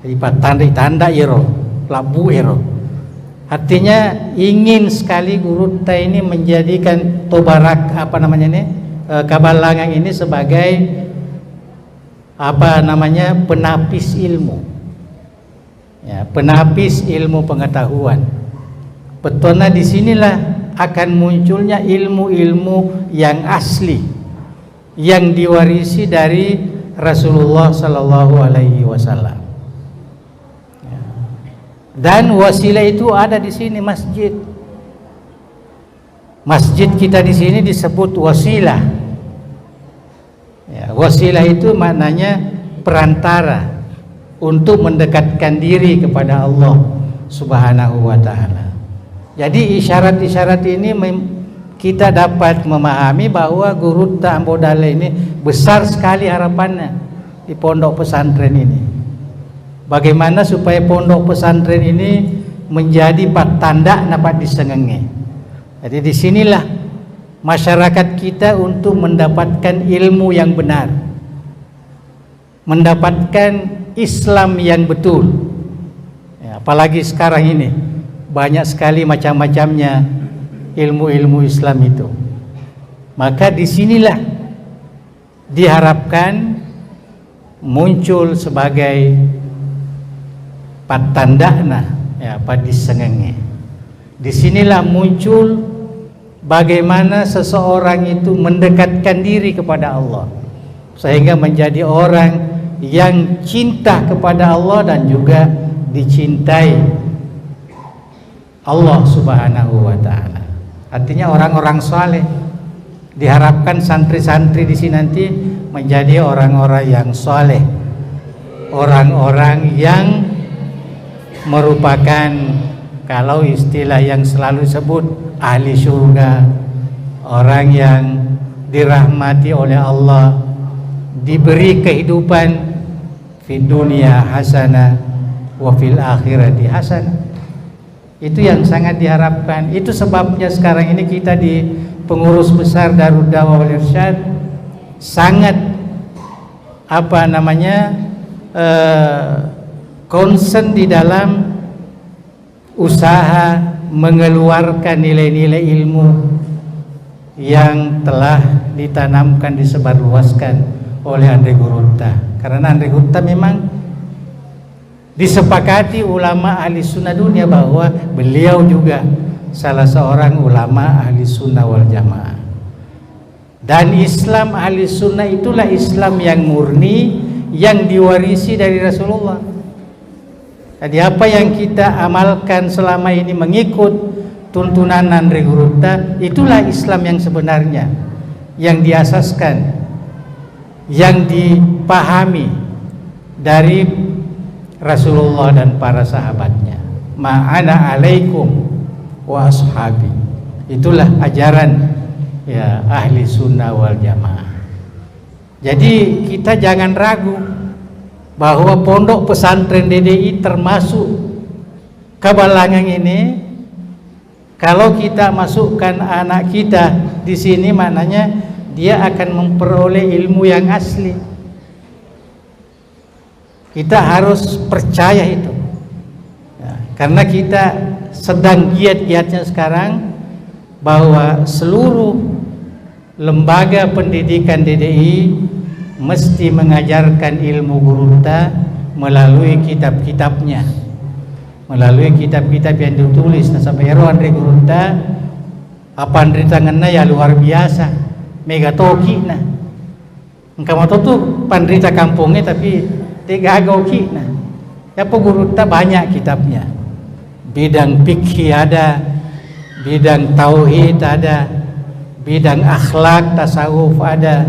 Jadi patanda tanda iro, labu iro. Artinya ingin sekali Guruta ini menjadikan Tobarak Kabalangang ini sebagai penapis ilmu. Ya, penapis ilmu pengetahuan. Betulnya disinilah akan munculnya ilmu-ilmu yang asli yang diwarisi dari Rasulullah Sallallahu Alaihi Wasallam. Ya. Dan wasilah itu ada di sini, masjid. Masjid kita di sini disebut wasilah. Ya, wasilah itu maknanya perantara untuk mendekatkan diri kepada Allah Subhanahu wa taala. Jadi isyarat-isyarat ini kita dapat memahami bahwa Guruta Abu Dalil ini besar sekali harapannya di pondok pesantren ini. Bagaimana supaya pondok pesantren ini menjadi patanda dapat disengenge. Jadi disinilah masyarakat kita untuk mendapatkan ilmu yang benar, mendapatkan Islam yang betul. Ya, apalagi sekarang ini banyak sekali macam-macamnya ilmu-ilmu Islam itu. Maka disinilah diharapkan muncul sebagai patandana ya padisengenge. Disinilah muncul bagaimana seseorang itu mendekatkan diri kepada Allah sehingga menjadi orang yang cinta kepada Allah dan juga dicintai Allah Subhanahu wa taala. Artinya orang-orang saleh. Diharapkan santri-santri di sini nanti menjadi orang-orang yang saleh. Orang-orang yang merupakan, kalau istilah yang selalu sebut, ahli surga, orang yang dirahmati oleh Allah, diberi kehidupan di dunia hasanah wa fil akhirati hasanah. Itu yang sangat diharapkan. Itu sebabnya sekarang ini kita di pengurus besar Darud Dawah wal Irsyad sangat concern di dalam usaha mengeluarkan nilai-nilai ilmu yang telah ditanamkan, disebarluaskan oleh Andre Guruta. Karena Andre Guruta memang disepakati ulama ahli sunnah dunia bahwa beliau juga salah seorang ulama ahli sunnah wal jamaah. Dan Islam ahli sunnah itulah Islam yang murni, yang diwarisi dari Rasulullah. Jadi apa yang kita amalkan selama ini mengikut tuntunan Andre Guruta, itulah Islam yang sebenarnya, yang diasaskan, yang dipahami dari Rasulullah dan para sahabatnya. Ma'ana alaikum wa ashabi. Itulah ajaran ya ahli sunnah wal jamaah. Jadi kita jangan ragu bahwa pondok pesantren DDI termasuk Kabalangang ini, kalau kita masukkan anak kita di sini, maknanya dia akan memperoleh ilmu yang asli. Kita harus percaya itu. Ya, karena kita sedang giat-giatnya sekarang bahwa seluruh lembaga pendidikan DDI mesti mengajarkan ilmu gurunta melalui kitab-kitabnya, melalui kitab-kitab yang ditulis. Nah, sampai Andre gurunta apa Andre tangannya ya luar biasa, mega toki nah. Engkau mau tuh pandrita kampungnya tapi tiga goki nah. Ya gurunta banyak kitabnya. Bidang fikih ada, bidang tauhid ada, bidang akhlak tasawuf ada,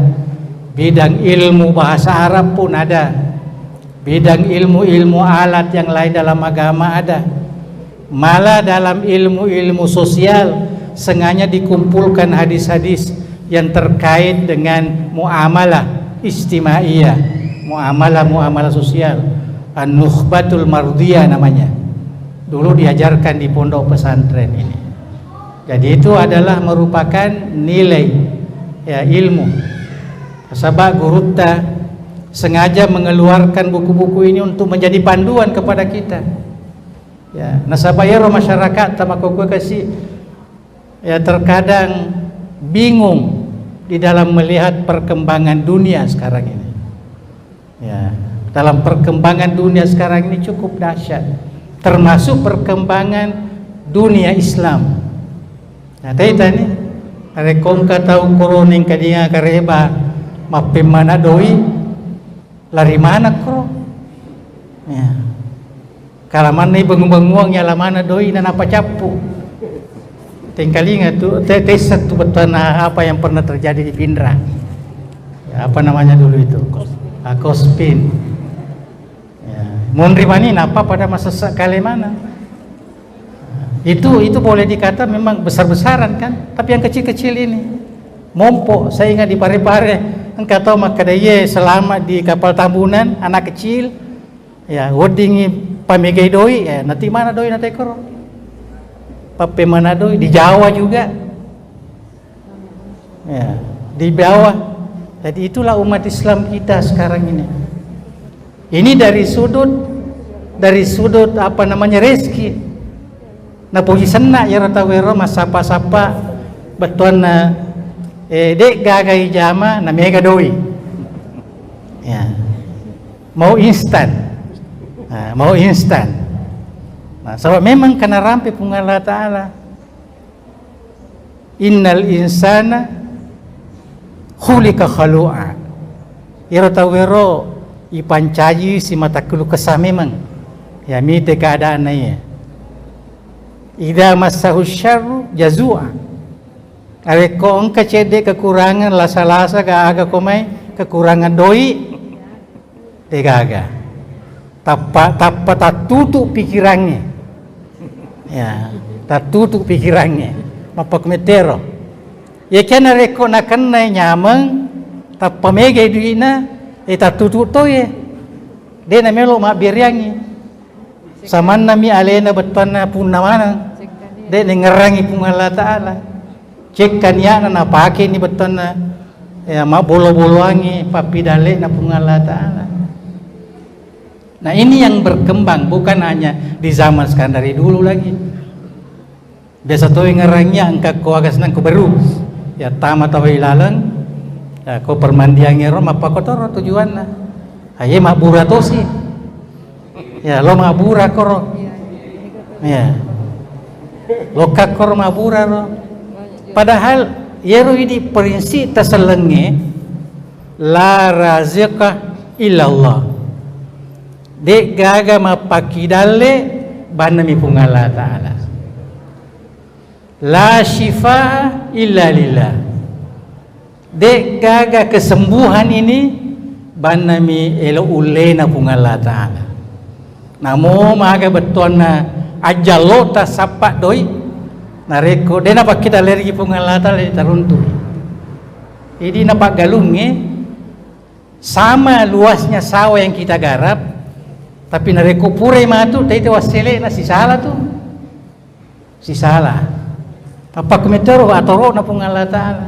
bidang ilmu bahasa Arab pun ada, bidang ilmu-ilmu alat yang lain dalam agama ada. Malah dalam ilmu-ilmu sosial sengaja dikumpulkan hadis-hadis yang terkait dengan muamalah istimaiyah, muamalah sosial, an-nukhbatul mardiyah namanya. Dulu diajarkan di pondok pesantren ini. Jadi itu adalah merupakan nilai ya ilmu. Sebab gurunta sengaja mengeluarkan buku-buku ini untuk menjadi panduan kepada kita. Ya, nasabaya masyarakat tamakoko kasih ya terkadang bingung di dalam melihat perkembangan dunia sekarang ini. Ya, dalam perkembangan dunia sekarang ini cukup dahsyat. Termasuk perkembangan dunia Islam. Nah, tadi ada kongka tahu koroning kadinya kareba mapem mana doi lari mana kro. Ya. Kalaman ni bengung-benguang ya la mana doi dan apa capu. Tingkalinga tu tesat tu betul apa yang pernah terjadi di Pindra. Ya, apa namanya dulu itu? Kospin. Monrimani apa pada masa kali mana? Itu boleh dikata memang besar-besaran kan, tapi yang kecil-kecil ini mompo. Saya ingat di Pare-Pare engkau tahu makadaya selama di kapal tambunan anak kecil ya wordingi pamegai doi ya nanti mana doi nanti koro pape mana doi di Jawa juga ya di bawah. Jadi itulah umat Islam kita sekarang ini dari sudut apa namanya rezeki. Nah puji senak ya rata wero mas sapa betuan na dek gagai jama na mega doi. Ya. Mau instan. Nah, mau instan. Nah, sebab memang kena rampe pun Allah Ta'ala. Innal insana khulika khalu'a. Ya rata wero ipancaji si mata kulu kesah memang ya mite keadaan ya idza massahu syarru jazua areko engka cede kekurangan lasa-lasa ka aga komai kekurangan doi tegaga tappa tatutu pikirannya ya tatutu pikirannya mapak metero ya kana reko nakanna nyamang tappa mege duina tatutu to ye de na melo ma biryangi saman nami alena betana punna mana de ngerangi pun Allah Ta'ala cek kan ya na pake ni betana ya ma bolo-boloangi papi dale na pun Allah Ta'ala. Nah ini yang berkembang bukan hanya di zaman sekarang, dari dulu lagi biasa to ngerangnya angka ko agas nang ko baru ya tama tawa ilalang ya, kau permandian ngerom apa kotor tujuan lah. Aye mabura tosi. Ya lo mabura koro. Ya. Lo kakor mabura lo. Padahal yero ini prinsip tasalenge la razika illallah. Dek gaga mapakidale banami pungala Ta'ala. La shifa illa lillah. Dek gaga kesembuhan ini banami elo ulena pun Allah Ta'ala. Namo maga betuan na ajalota sapak doi nareko dena pak kita lergi pun Allah Ta'ala taruntu. Ini napak galungnya sama luasnya sawah yang kita garap, tapi nareko pure matu tadi wasele na si salah tu si salah apa komentaro atau na pun Allah Ta'ala.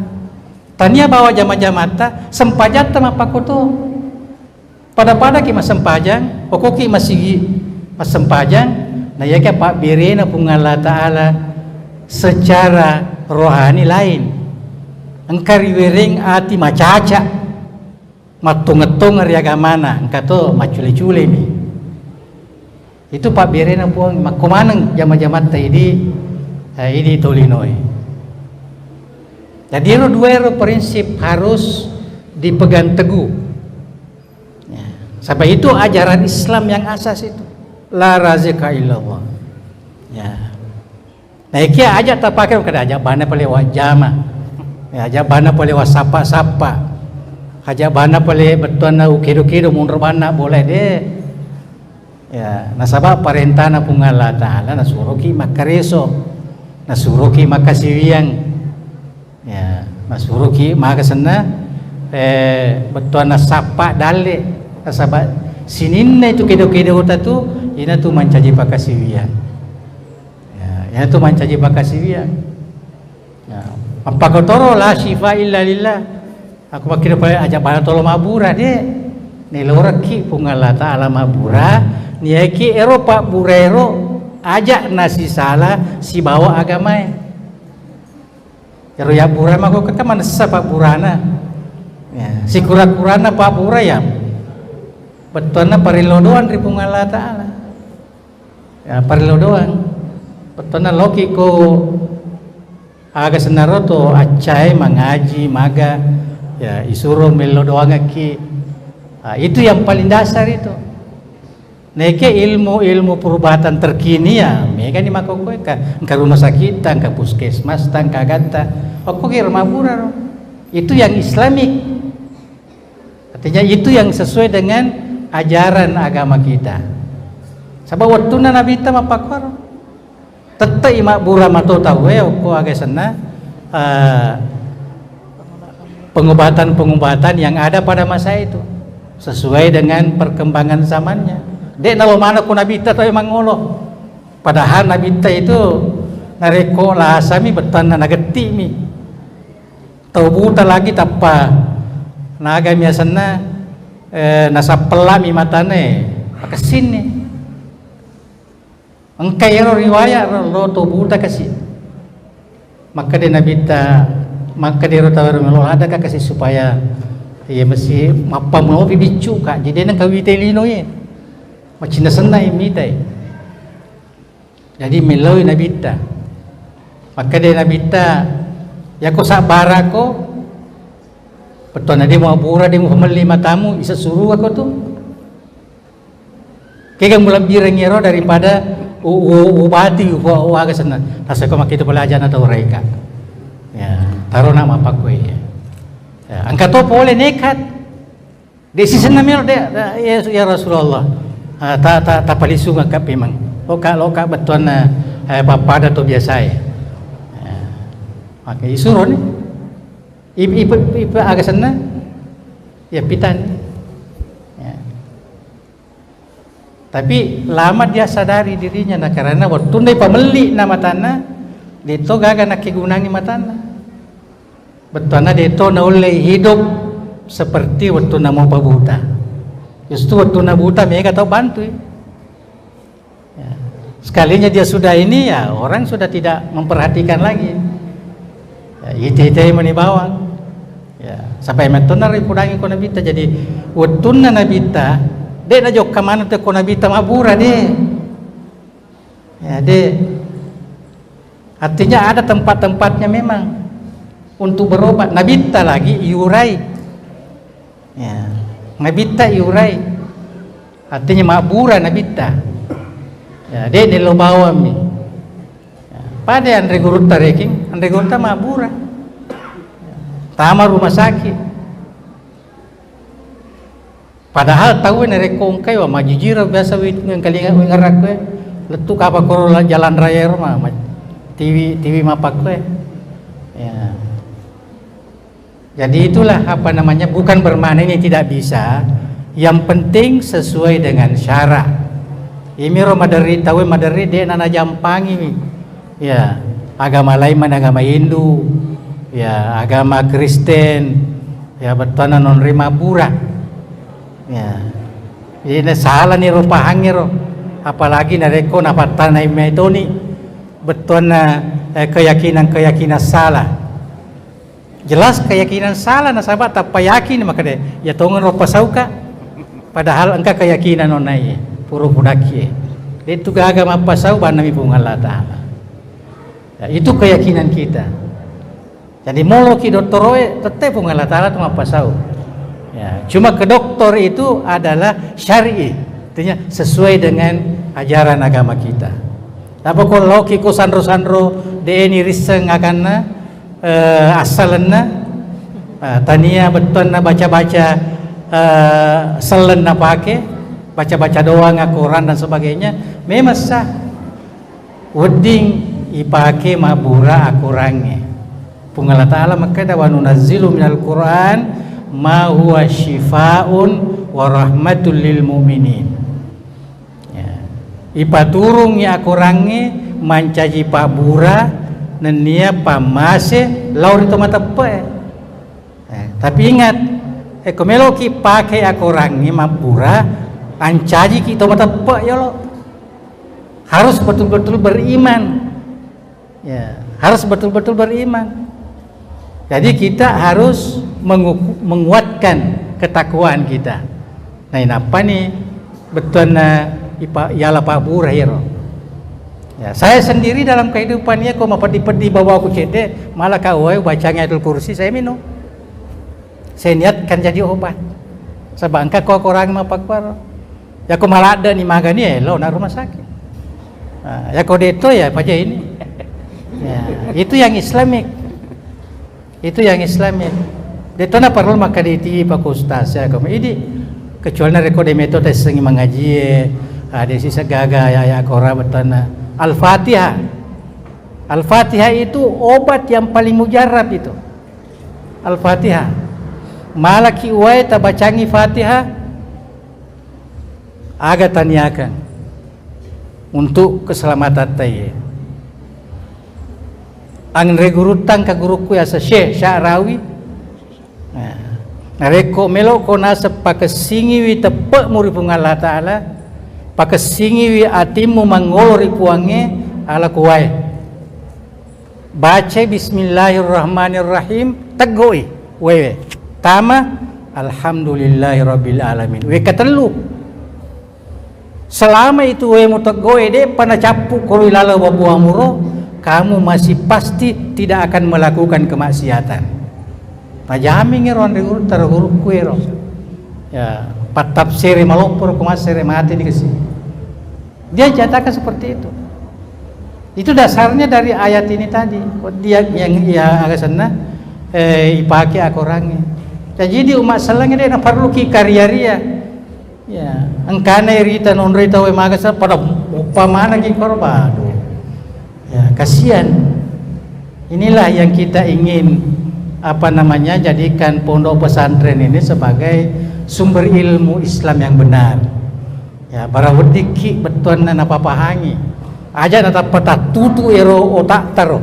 Tania bawa jama-jamata sempajata mapakoto pada ki masempajang pokoki masigi masempajang na ya Pak birena pung Allah Ta'ala secara rohani lain engkari wereng ati macaca matung-tung ari agamana engkato macule-cule mi itu Pak birena pung makumaneng jama-jama ini tolinoi. Jadi dua prinsip harus dipegang teguh. Sampai itu ajaran Islam yang asas itu la razika illallah. Ya. Nah iki aja tak pakai kada aja bana pale wajama. Ya aja bana pale wasapa-sapa. Aja bana pale betona ukido-kido mundur bana boleh deh. Ya, nasaba parentana pung Allah Ta'ala nasuruki makareso. Nasuruki makasiwiang. Ya, nasuruki makasana betona sapa dale. Sahabat sininna itu kedo-kedo tu ina tu mancaji pakasiwian ya ina tu mancaji pakasiwian ya apakotoro la syifa illa lillah aku makira pale aja bana tolo mabura de ni loraki pung Allah Ta'ala mabura ni eki Eropa burero aja nasi salah si bawa agama ya bura mah kok mana sapa burana ya si kura-kurana Pak Bura ya betulnya parilodoan ri pung Allah Ta'ala ya parilodoan betulnya logiko aga senaroto acai mengaji maga ya isuruh melodoan ki itu yang paling dasar itu neke ilmu perubatan terkini ya mega ni makoko ka rumah sakit ka puskesmas ka ganta aku kira mabura itu yang islamik artinya itu yang sesuai dengan ajaran agama kita. Sabab waktu Nabi kita mapakor, tetap imak bura mato tahu ko agak sana pengobatan yang ada pada masa itu sesuai dengan perkembangan zamannya. Dek nalo mana ko Nabi kita tahu emang ngoloh. Padahal Nabi kita itu nareko lah sami betan nageti mi. Tahu buta lagi tapa naga miasana nasa pelami matane pakasin ni engkai riwayat lo to buta kasih maka dia nabita maka dia rotawar melo ada kasih supaya ia mesti mapa mau bibicu kak jadi nang kawite lino ye macina senai mitai jadi meloi nabita maka dia nabita ya ko sabara ko betul nanti mau pura dia mau membeli matamu bisa suruh aku tuh kayak mulai birengero daripada ubati uaga sana tasai kau makin itu belajar atau mereka ya taruh nama apa kue ya angkat tu boleh nekat di sisi namanya ya Rasulullah tak palisu ngakap memang loka betul na bapak atau biasa ya maka isuruh ni ibu agak sana ya pitan ya. Tapi lama dia sadari dirinya nah karena waktu dia pemeli nama tanah dia to gaga nak kegunangi matana betulnya dia to na oleh hidup seperti waktu na mau buta justru waktu na buta mereka tahu bantu ya. Sekalinya dia sudah ini ya orang sudah tidak memperhatikan lagi ya, itu meni bawang ya sampai metona ripudangi ko nabita jadi wetuna nabita de na jok kamana te ko nabita mabura de ya de artinya ada tempat-tempatnya memang untuk berobat nabita lagi iurai ya nabita iurai artinya mabura nabita ya de lo bawa mi ya, pada andre guru tareking andre guru mabura tama rumah sakit padahal tahu nerekong kayo majijira biasa ng kalinga ngarak ko letuk apa korola jalan raya rumah TV mapak ko ya jadi itulah apa namanya bukan bermakna ini tidak bisa yang penting sesuai dengan syarat ini Ramadari tahu madari dia nana jampangi ya agama lain mana agama Hindu ya agama Kristen ya betana non rima pura ya Ini salah nih pahang ro. Apalagi nareko napatan na itu nih betul na keyakinan salah. Jelas keyakinan salah na sahabat tak yakin maka deh ya tongon ro pasauka. Padahal engkau keyakinan onai puru pudaki. Itu agama pasau banami bunga Allah Ta'ala. Ya, itu keyakinan kita. Jadi moloki doktoroe tetap bunga Allah Ta'ala cuma pasau. Ya, cuma ke doktor itu adalah syar'i, artinya sesuai dengan ajaran agama kita. Tapi kalau kiko sandro ini riseng akan asalna tania beton na baca-baca selen na pakai baca-baca doa Quran dan sebagainya memang sah wedding ipake mabura akurange punggala ta'ala maka wa nunazzilu minal Quran ma huwa syifaun wa rahmatul lil mu'minin ya. Ipaturung ya akurange mancaji pabura nenia pamase laur itu mata pe tapi ingat komeloki pakai akurange mabura ancaji kita mata pe ya lo harus betul-betul beriman ya harus betul-betul beriman. Jadi kita harus menguatkan ketakwaan kita. Nah ini apa nih betul na ialah Pak Burahiro. Ya, saya sendiri dalam kehidupannya kok mapedi-pedi bawa aku cede malah kau bacanya Ayatul Kursi saya minum. Saya niatkan jadi obat. Sebangka kok orang mapakbar. Ya kok malah ada nih magani lo na rumah sakit. Nah, ya kok itu ya baca ini. Ya, itu yang Islamik. Itu yang Islamik. Dito na parol makaditi pa kustas ya kami ini kecuali na rekode metode sengi mengaji ada sisa gaga ya kora betana Al-Fatihah. Al-Fatihah itu obat yang paling mujarab itu. Al-Fatihah. Malaki uai tabacangi Fatihah aga taniakan untuk keselamatan taye. Ang regurutang ka guruku ya sa Syekh Sya'rawi. Nah, reko melo ko nasa pakasingiwi tepe muri Allah Ta'ala pakasingiwi atimu mangolori puange ala kuwai baca bismillahirrahmanirrahim tegoi wewe tama alhamdulillahirabbil alamin we katelu selama itu we mutegoi de pana capu kolu lala wabuah muro kamu masih pasti tidak akan melakukan kemaksiatan. Pajami ngeron reguru taruguru kuero. Ya, patafsir malopur kumasir mati dikasih. Dia nyatakan seperti itu. Itu dasarnya dari ayat ini tadi. Dia yang agak sana ipake akorangi. Jadi di umat salangnya dia perlu ki karyaria. Ya, angkana rita non rita we magasa pada upamana ki korban. Ya, kasihan. Inilah yang kita ingin jadikan pondok pesantren ini sebagai sumber ilmu Islam yang benar. Ya, para wediki betuan na papahangi. Aja na tapat tutu ero otak taro.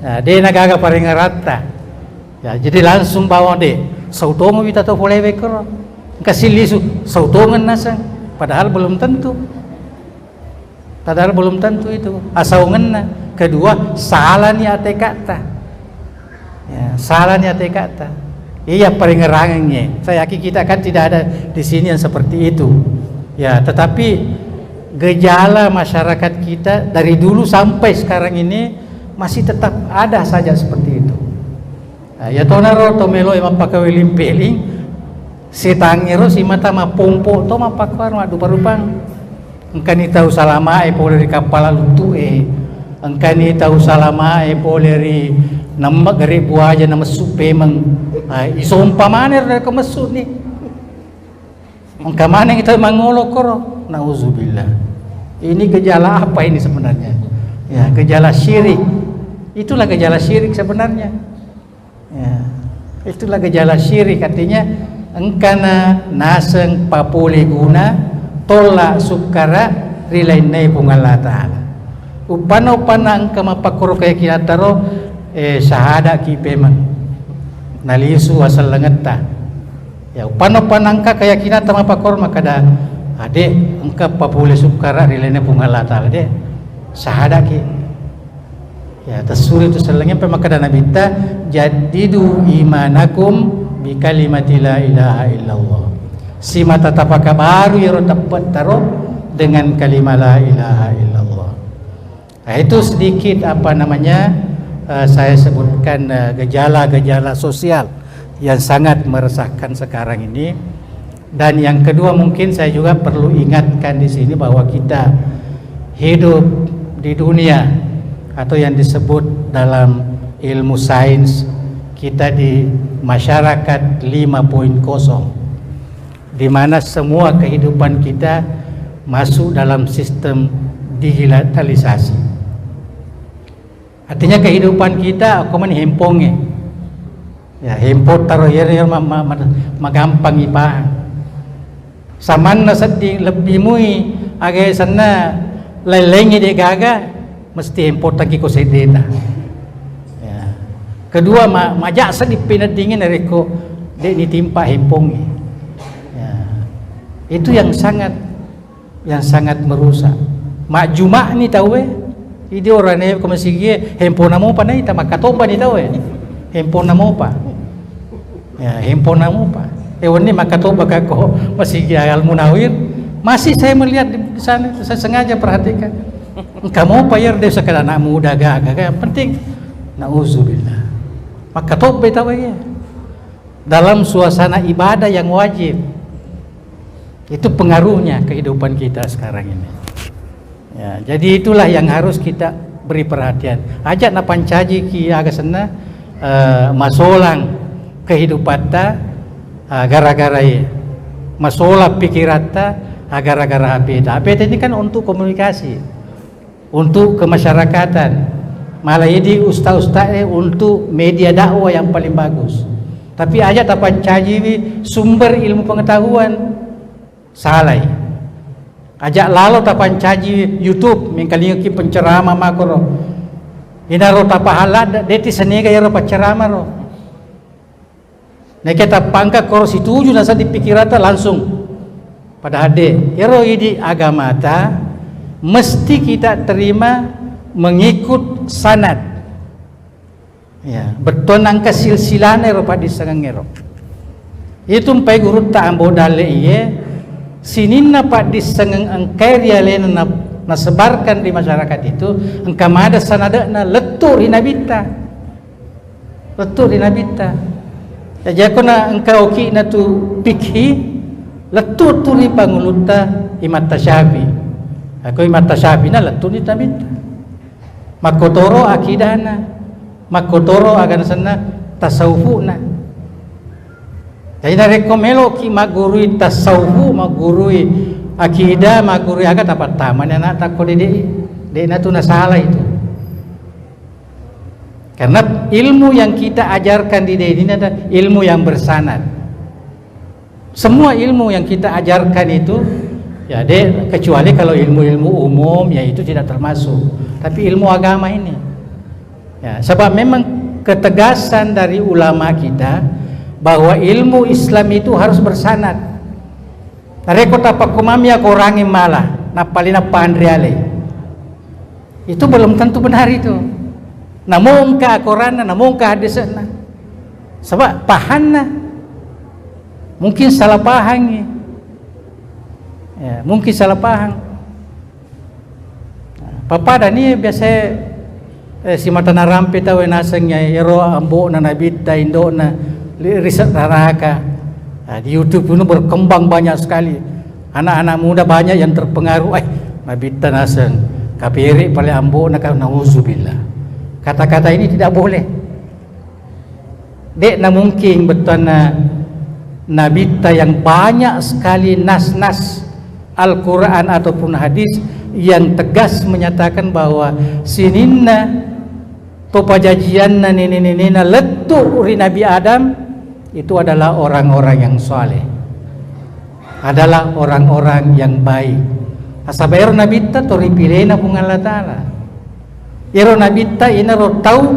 Ya, de nagaga paring rata. Ya, jadi langsung bawa de. Sautongo kita to boleh bekor. Kasih lisu sautongan nasang padahal belum tentu. Padahal belum tentu itu asaungan. Kedua salah ni ate kata ya, salah ni ate kata iya peringerangnya saya yakin kita kan tidak ada di sini yang seperti itu ya tetapi gejala masyarakat kita dari dulu sampai sekarang ini masih tetap ada saja seperti itu ya tonaro tomelo emang pakai limpeling setangiro si mata ma pompo to ma pakwar ma dupa-rupang engkani tahu salama boleh di kapal lutu engkani tahu salama boleh di nama gari buah aja nama supe mang isompa mana dari kemesut nih engka mana kita mangolok koro nauzubillah ini gejala apa ini sebenarnya ya gejala syirik itulah gejala syirik sebenarnya ya itulah gejala syirik artinya engkana naseng papole guna tolak sukara rilainai punggala ta'ala upana angka mapakuro kaya kinataro syahada kipeman nalisu asal langeta ya upana angka kaya kinata mapakuro makada Ade engka papule sukara rilene pungala taala de sahada ki ya tasuri itu selengnya maka dana bita jadidu imanakum bi kalimati la ilaha illallah si mata tapaka baru ya tepat taruh dengan kalimat la ilaha illallah. Nah, itu sedikit apa namanya saya sebutkan gejala-gejala sosial yang sangat meresahkan sekarang ini. Dan yang kedua mungkin saya juga perlu ingatkan di sini bahwa kita hidup di dunia atau yang disebut dalam ilmu sains kita di masyarakat 5.0 di mana semua kehidupan kita masuk dalam sistem digitalisasi. Artinya kehidupan kita aku hempongnya. Ya, hempot taruh ya magampang ipahang. Saman na sedih lebih mui agak sana lelengi dia gaga mesti important kiko sedeta. Ya. Kedua majak sedih pinadingin dari ko dia ditimpa hempong. Ya. Itu yang sangat merusak. Mak Jumak ni tahu ide orang ni ko masigi hempong namo pa na ita makatoba ni tahu hempong namo pa. Ya, hempong namo pa. Ewan ni makatoba kako masih Al Munawir masih saya melihat di sana, saya sengaja perhatikan. Kamu bayar dia sekadar anak muda gagah penting. Nauzubillah. Makatoba itu ya. Dalam suasana ibadah yang wajib. Itu pengaruhnya kehidupan kita sekarang ini. Ya, jadi itulah yang harus kita beri perhatian. Ajak na pancaji ki aga sana masolang kehidupan ta gara-gara ya masalah pikirata gara-gara HP ini kan untuk komunikasi untuk kemasyarakatan malah ini ustaz-ustaz untuk media dakwah yang paling bagus tapi aja tapan caji sumber ilmu pengetahuan salah ajak lalu tapan caji YouTube mengkalingi penceramah makro inaro tapahala deti senega ya penceramah ro. Nah kita pangka kalau situju nasa dipikirata langsung pada hade hero ini agama ta mesti kita terima mengikut sanad ya beton angka silsilane ro pada sangangero itu mpai guru ta ambodale iye sininna pak disangang angkaria lena na sebarkan di masyarakat itu engka mada sanadana letur hinabita jadi aku na engkau ki na tu pikhi letut tu ni panguluta imat tasyabi aku imat tasyabi na letut ni tabita makotoro akidana makotoro agan sana tasawufuna jadi na rekomelo ki magurui tasawufu magurui akidah magurui agak dapat taman na takko de na tu na salah itu. Karena ilmu yang kita ajarkan di ini adalah ilmu yang bersanad. Semua ilmu yang kita ajarkan itu ya kecuali kalau ilmu-ilmu umum ya itu tidak termasuk. Tapi ilmu agama ini ya, sebab memang ketegasan dari ulama kita bahwa ilmu Islam itu harus bersanad. Rekota pakumamia korangi malah napalina pandriale. Itu belum tentu benar itu. Namun ka Quran, namun ka hadisna. Sebab pahanna mungkin salah paham ya, mungkin salah paham. Papa dani biasa si mata narampe tahu nasengnya ero ambo na nabita indo na riset naraka. Di YouTube ini berkembang banyak sekali. Anak-anak muda banyak yang terpengaruh. Nabita naseng kapiri paling ambo na nauzubillah. Kata-kata ini tidak boleh. Dek na mungkin betul na nabita yang banyak sekali nas-nas Al-Quran ataupun hadis yang tegas menyatakan bahwa sininna topajajianna nini-nina letu uri Nabi Adam itu adalah orang-orang yang soleh, adalah orang-orang yang baik. Asabairo nabita tori pilena pung Allah Ta'ala. Iro nabita ina ro tau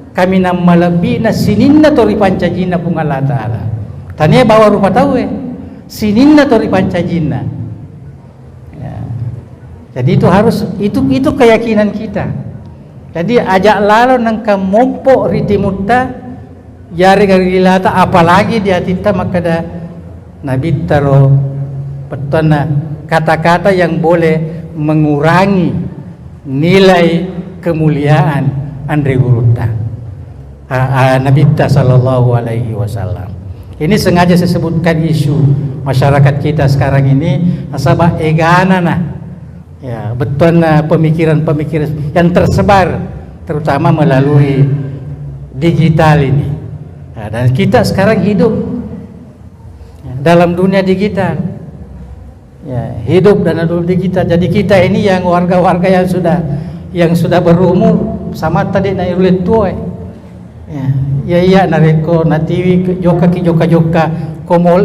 kami na malabi na sininna tori pancajina pung Allah Ta'ala. Tanya bawa rupa tahu sininna tori pancajina. Jadi itu harus itu keyakinan kita. Jadi ajak lalu nangka mompo riti mutta jari garilata apalagi di hati kita maka dah Nabi taro petona kata-kata yang boleh mengurangi nilai kemuliaan Andre Guruta Nabi sallallahu alaihi wasallam. Ini sengaja saya sebutkan isu masyarakat kita sekarang ini nasabah egana nah. Ya, betul pemikiran-pemikiran yang tersebar terutama melalui digital ini. Ya, dan kita sekarang hidup dalam dunia digital. Ya, hidup dalam dunia digital. Jadi kita ini yang warga-warga yang sudah berumur sama tadi na ulit tua. Ya nareko na TV joka komol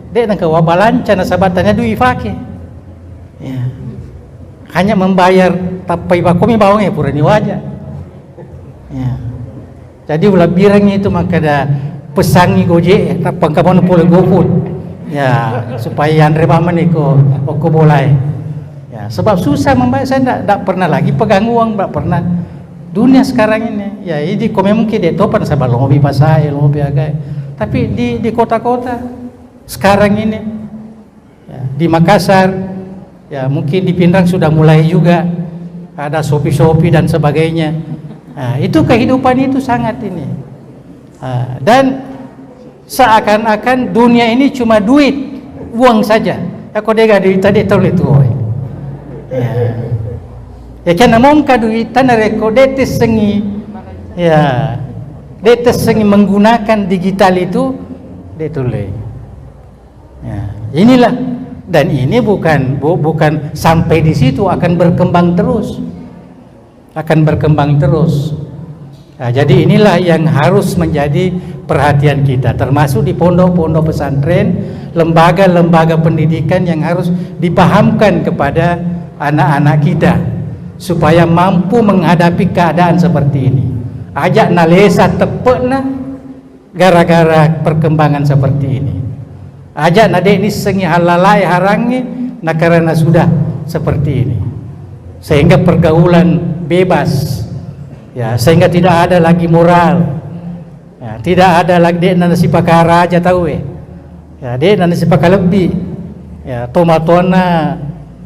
de na kawabalanca na sabatannya dui fake. Ya. Hanya membayar tapai bakomi bawangnya pura ni wajah. Ya. Jadi ulah birangnya itu maka ada pesangi Gojek tapang kapan boleh GoFood. Ya, supaya Andre Maman ni ko boleh. Ya, sebab susah membayar, saya tak pernah lagi pegang uang, tak pernah. Dunia sekarang ini, ya ini kau mungkin dia topan sabah lobi pasai, lobi agai. Tapi di kota-kota sekarang ini, ya, di Makassar. Ya mungkin di Pindrang sudah mulai juga ada Shopee dan sebagainya. Nah, itu kehidupan itu sangat ini. Dan seakan-akan dunia ini cuma duit, uang saja. Aku dega duit tadi tahu itu. Ya karena mongka duit tanah reko detes sengi. Ya detes sengi menggunakan digital itu detule. Ya inilah. Dan ini bukan sampai di situ, akan berkembang terus. Nah, jadi inilah yang harus menjadi perhatian kita, termasuk di pondok-pondok pesantren, lembaga-lembaga pendidikan yang harus dipahamkan kepada anak-anak kita supaya mampu menghadapi keadaan seperti ini. Ajak nalesa tepekna gara-gara perkembangan seperti ini. Ajak nadek ini sengi halalai harangi nah karena sudah seperti ini, sehingga pergaulan bebas, ya sehingga tidak ada lagi moral, ya, tidak ada lagi dek nasi pakara aja tahu ya dek nasi pakar lebih, ya tomatona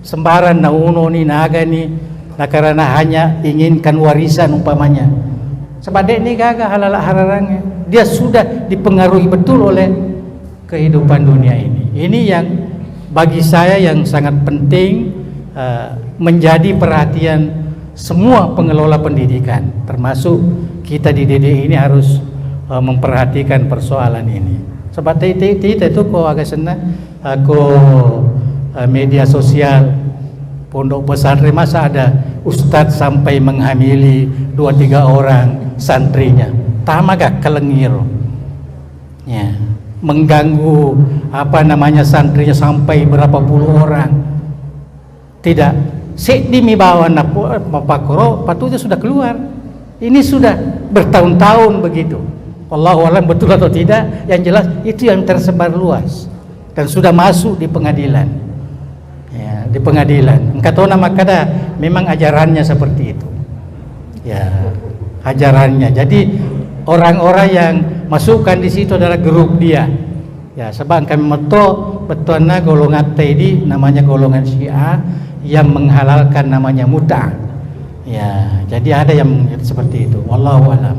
sembaran na uno ni naga ni nah karena hanya inginkan warisan umpamanya. Sebab dek ni gagah halalai harangi, dia sudah dipengaruhi betul oleh kehidupan dunia ini. Ini yang bagi saya yang sangat penting menjadi perhatian semua pengelola pendidikan, termasuk kita di DDI ini harus memperhatikan persoalan ini. Sebab kita itu kok agak senang media sosial pondok pesantren masa ada ustadz sampai menghamili 2-3 orang santrinya, tamaga kelengir. Ya. Mengganggu santrinya sampai berapa puluh orang. Tidak sedimi bawa napakoro patutnya sudah keluar. Ini sudah bertahun-tahun begitu. Wallahu alam betul atau tidak, yang jelas itu yang tersebar luas dan sudah masuk di pengadilan. Ya, di pengadilan. Engkau tahu nama kada memang ajarannya seperti itu. Ya, ajarannya. Jadi orang-orang yang masukkan di situ adalah grup dia. Ya, sebab kami meto betulnya golongan tadi namanya golongan Syiah yang menghalalkan namanya muta. Ya, jadi ada yang seperti itu. Wallahu a'lam.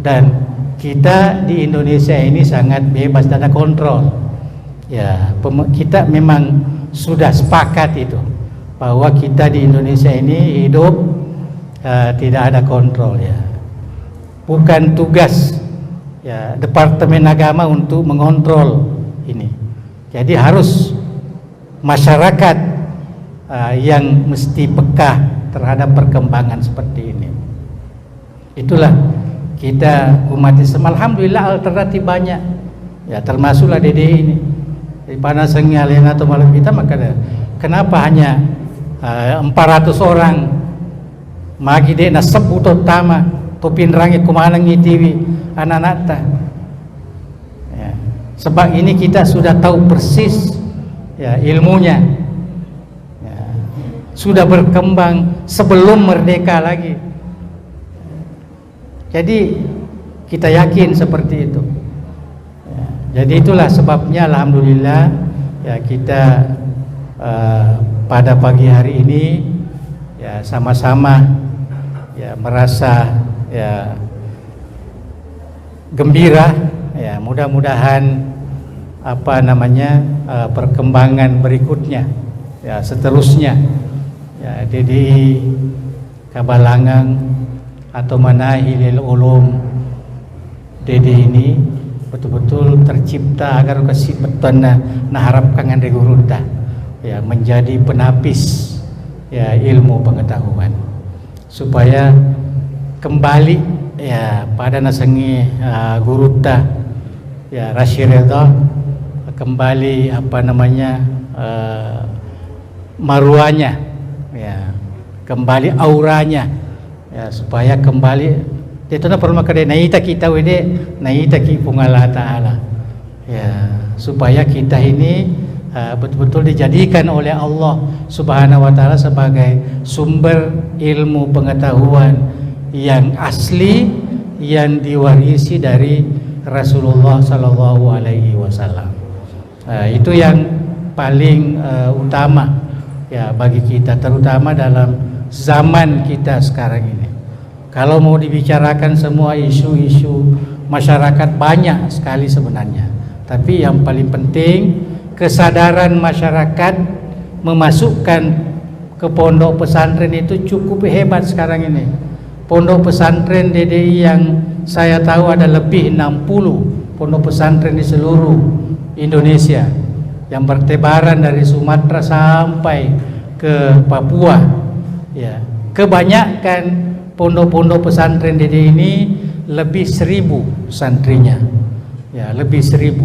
Dan kita di Indonesia ini sangat bebas dan ada kontrol. Ya, kita memang sudah sepakat itu bahwa kita di Indonesia ini hidup tidak ada kontrol ya. Bukan tugas ya Departemen Agama untuk mengontrol ini. Jadi harus masyarakat yang mesti peka terhadap perkembangan seperti ini. Itulah kita umat Islam, alhamdulillah alternatif banyak. Ya termasuklah DDI ini. Di panasengi alena atau malam kita maka kenapa hanya 400 orang magi de na sebut utama topin rangi kumanangi TV anak-anak ta. Ya. Sebab ini kita sudah tahu persis ya ilmunya. Ya. sudah berkembang sebelum merdeka lagi. Jadi kita yakin seperti itu. Ya, jadi itulah sebabnya alhamdulillah ya kita pada pagi hari ini ya sama-sama ya merasa ya gembira ya, mudah-mudahan perkembangan berikutnya ya seterusnya ya DDI Kabalangang atau Manahilil Ulum DDI ini betul-betul tercipta agar kasih beton nah harapkan dengan regurunta ya menjadi penapis ya ilmu pengetahuan supaya kembali ya pada nasengi guruta ya Rasyireda kembali maruanya ya kembali auranya ya supaya kembali itu na perlu makade naita kita wede naita ki pungala taala ya supaya kita ini betul-betul dijadikan oleh Allah Subhanahu wa taala sebagai sumber ilmu pengetahuan yang asli yang diwarisi dari Rasulullah sallallahu alaihi wasallam. Itu yang paling utama ya bagi kita, terutama dalam zaman kita sekarang ini. Kalau mau dibicarakan semua isu-isu masyarakat banyak sekali sebenarnya, tapi yang paling penting kesadaran masyarakat memasukkan ke pondok pesantren itu cukup hebat sekarang ini. Pondok pesantren DDI yang saya tahu ada lebih 60 pondok pesantren di seluruh Indonesia yang bertebaran dari Sumatera sampai ke Papua ya. Kebanyakan pondok-pondok pesantren DDI ini lebih 1000 santrinya ya, lebih 1000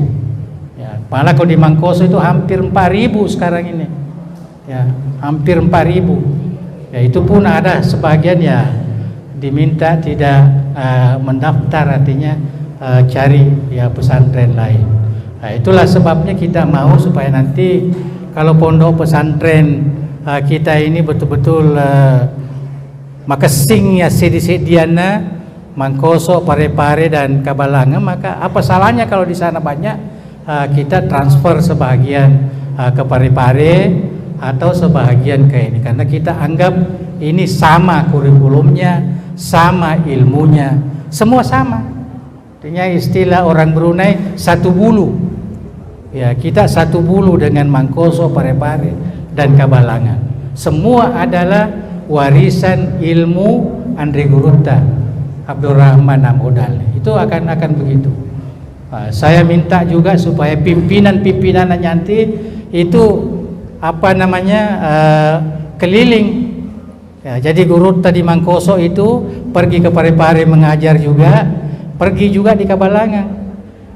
ya. Malah kalau di Mangkoso itu hampir 4000 sekarang ini ya, hampir 4000 ya. Itu pun ada sebagian ya diminta tidak mendaftar, artinya cari ya pesantren lain. Nah, itulah sebabnya kita mau supaya nanti kalau pondok pesantren kita ini betul-betul makasing ya sedi-sediana Mangkoso, Parepare dan Kabalangan, maka apa salahnya kalau di sana banyak kita transfer sebagian ke Parepare atau sebagian ke ini, karena kita anggap ini sama kurikulumnya, sama ilmunya, semua sama. Artinya istilah orang Brunei satu bulu ya, kita satu bulu dengan Mangkoso, Parepare dan Kabalangan. Semua adalah warisan ilmu Andre Gurunta Abdurrahman Amodal. Itu akan begitu. Saya minta juga supaya pimpinan nanti itu keliling ya, jadi Gurunta di Mangkoso itu pergi ke Parepare mengajar juga, pergi juga di Kabalangan.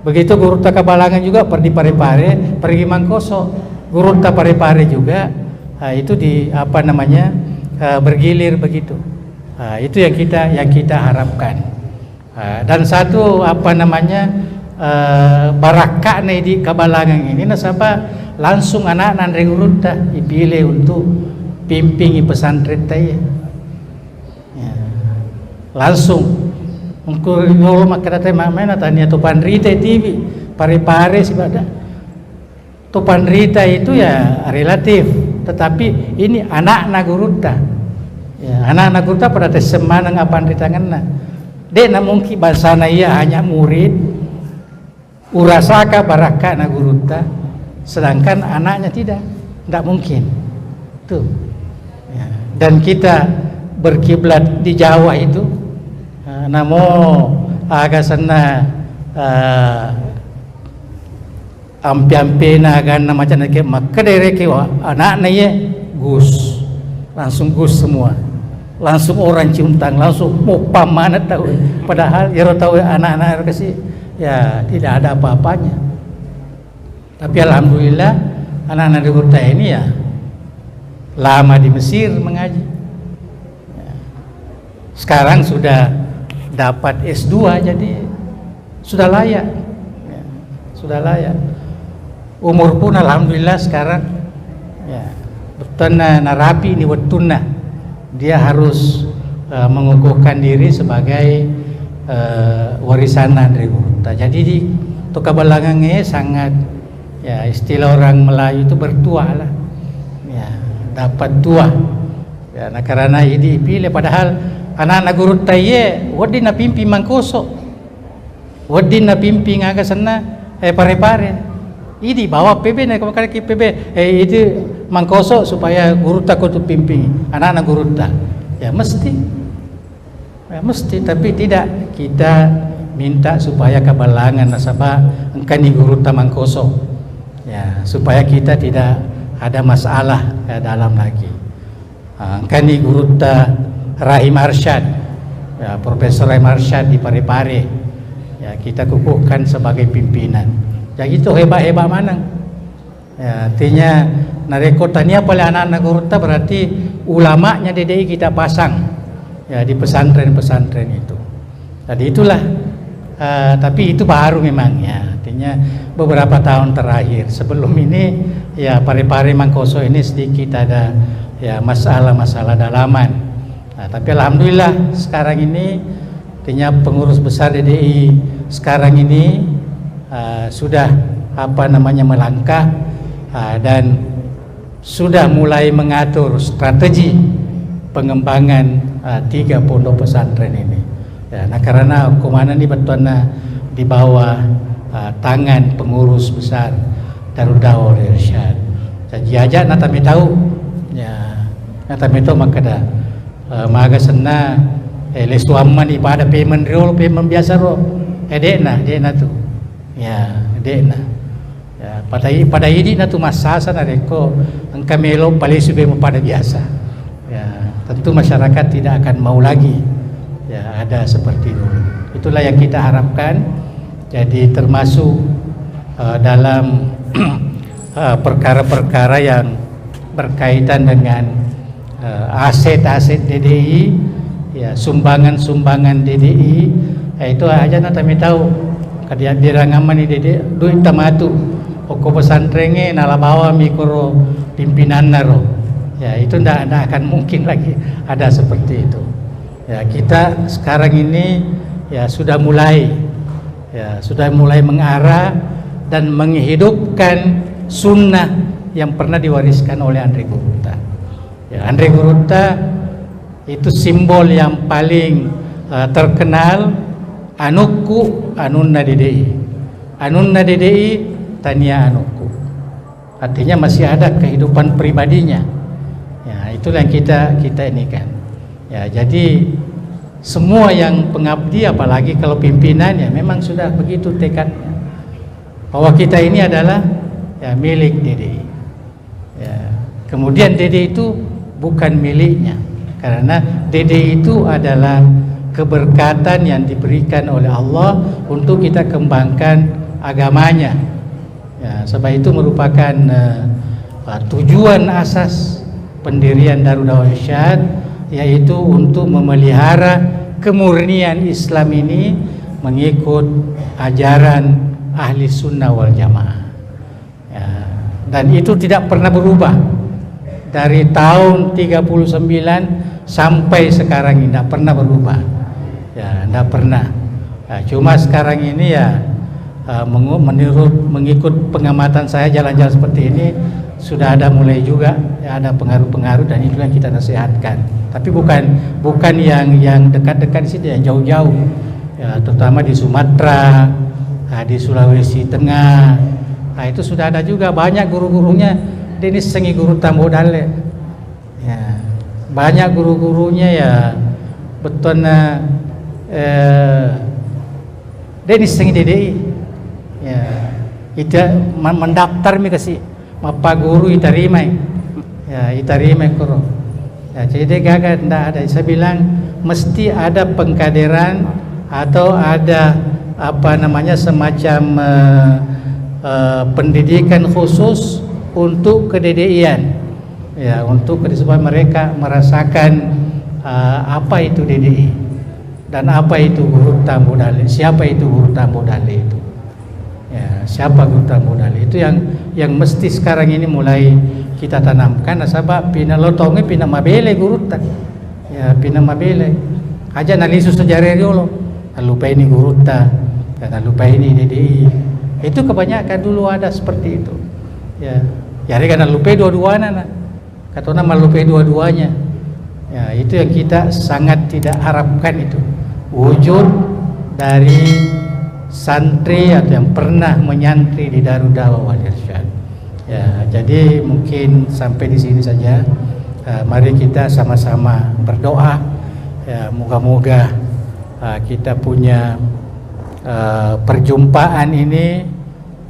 Begitu Gurunta Kabalangan juga pergi Parepare, pergi Mangkoso. Gurunta Parepare juga itu di bergilir begitu. Itu yang kita harapkan. Dan satu barakah nih di Kabalangan ini nasabah langsung anak Andre Gurunta dipilih untuk pimpingi pesantren tadi. Ya. Langsung untuk lo makadate mana tanya Topan Rita TV Parepare sih pada Topan Rita itu ya relatif, tetapi ini anak Gurunta ya, anak Gurunta pada semanang apa di tangannya dia mungkin bahasa iya hanya murid urasaka baraka Gurunta, sedangkan anaknya tidak mungkin tuh ya. Dan kita berkiblat di Jawa itu namo agak sana ampi-ampi nagan macam nak maka dereke anak naya gus langsung gus semua, langsung orang cium tangan, langsung mau pamanat tahu, padahal ya tahu anak-anak kasih ya tidak ada apa-apanya. Tapi alhamdulillah anak-anak di Gurunta ini ya lama di Mesir mengaji ya. Sekarang sudah dapat S2 jadi sudah layak ya, sudah layak. Umur pun alhamdulillah sekarang ya betul narapi ini wetuna dia harus mengukuhkan diri sebagai warisan Andri Gurutta. Jadi di Tokabalangangnya sangat ya, istilah orang Melayu itu bertua lah ya, dapat tua ya, nah karena ini dipilih padahal anak-anak Gurutta ye wadi na pimpi Mangkoso, wadi na pimpi ngaga sana pare-pare ini bawa PB na kemarin ke PB itu Mangkoso supaya Gurutta kutu pimpi anak-anak Gurutta ya mesti tapi tidak kita minta supaya Kabalangan nasabah engkani Gurutta Mangkoso ya supaya kita tidak ada masalah ya, dalam lagi engkani Gurutta Rahim Arsyad ya, Profesor Rahim Arsyad di Parepare ya kita kukuhkan sebagai pimpinan ya itu hebat-hebat manang ya, artinya nareko tania oleh anak-anak Gurutta berarti ulamanya DDI kita pasang ya di pesantren-pesantren itu. Jadi itulah tapi itu baru memang ya. Artinya beberapa tahun terakhir. Sebelum ini ya Parepare Mangkoso ini sedikit ada ya masalah-masalah dalaman. Nah, tapi alhamdulillah sekarang ini artinya pengurus besar DDI sekarang ini sudah melangkah dan sudah mulai mengatur strategi pengembangan 3 pondok pesantren ini ya, nah karena komandan ini betulnya di bawah tangan pengurus besar Darul Da'wah Irsyad jadi aja natami tahu ya natami tahu makada maga sena lesuaman ibadah payment real payment biasa ro dekna tu ya dekna ya pada ini na tu masasa na reko angka melo palesu be pada biasa ya tentu masyarakat tidak akan mau lagi ya ada seperti dulu. Itulah yang kita harapkan. Jadi termasuk dalam perkara-perkara yang berkaitan dengan aset-aset DDI ya sumbangan-sumbangan DDI itu aja natami tahu kadia birangaman ni DDI duit tamatu oko pesantrennya nala bawa mikro pimpinan naro ya itu tidak akan mungkin lagi ada seperti itu ya kita sekarang ini ya sudah mulai mengarah dan menghidupkan sunnah yang pernah diwariskan oleh Andri Gurutta ya Andri Gurutta itu simbol yang paling terkenal anuku anunna DDI tania anuku artinya masih ada kehidupan pribadinya ya itulah yang kita ini kan ya jadi semua yang pengabdi apalagi kalau pimpinan ya memang sudah begitu tekadnya bahwa kita ini adalah ya milik DDI ya kemudian DDI itu bukan miliknya karena DDI itu adalah keberkatan yang diberikan oleh Allah untuk kita kembangkan agamanya ya sebab itu merupakan tujuan asas pendirian Darul Da'wah Irsyad yaitu untuk memelihara kemurnian Islam ini mengikut ajaran ahli sunnah wal jamaah ya, dan itu tidak pernah berubah dari tahun 39 sampai sekarang ini tidak pernah berubah ya tidak pernah ya, cuma sekarang ini ya mengikut pengamatan saya jalan-jalan seperti ini sudah ada mulai juga ya, ada pengaruh-pengaruh dan itu yang kita nasihatkan tapi bukan yang dekat-dekat di sini yang jauh-jauh ya, terutama di Sumatera di Sulawesi Tengah nah, itu sudah ada juga banyak guru-gurunya Denis Sengi Guru Tambodale ya, banyak guru-gurunya ya betulnya Denis Sengi DDI ya itu mendaftar mi kasih Mapa guru itarimai ya itarimai koro ya jadi gagal tidak ada saya bilang mesti ada pengkaderan atau ada semacam pendidikan khusus untuk kededian ya untuk supaya mereka merasakan apa itu DDI dan apa itu Guru Tambodale siapa itu Guru Tambodale itu ya siapa Guru Tambodale itu yang mesti sekarang ini mulai kita tanamkan nasabab pina lotonge pina mabele gurutan ya pina mabele aja nalisu sejarah dulu lupa ini gurutan dan lupa ini DDI itu kebanyakan dulu ada seperti itu ya jadi karena lupa dua-duanya kata nama lupa dua-duanya ya itu yang kita sangat tidak harapkan itu wujud dari santri atau yang pernah menyantri di Darud Da'wah wal Irsyad. Ya, jadi mungkin sampai di sini saja. Mari kita sama-sama berdoa. Ya, moga-moga kita punya perjumpaan ini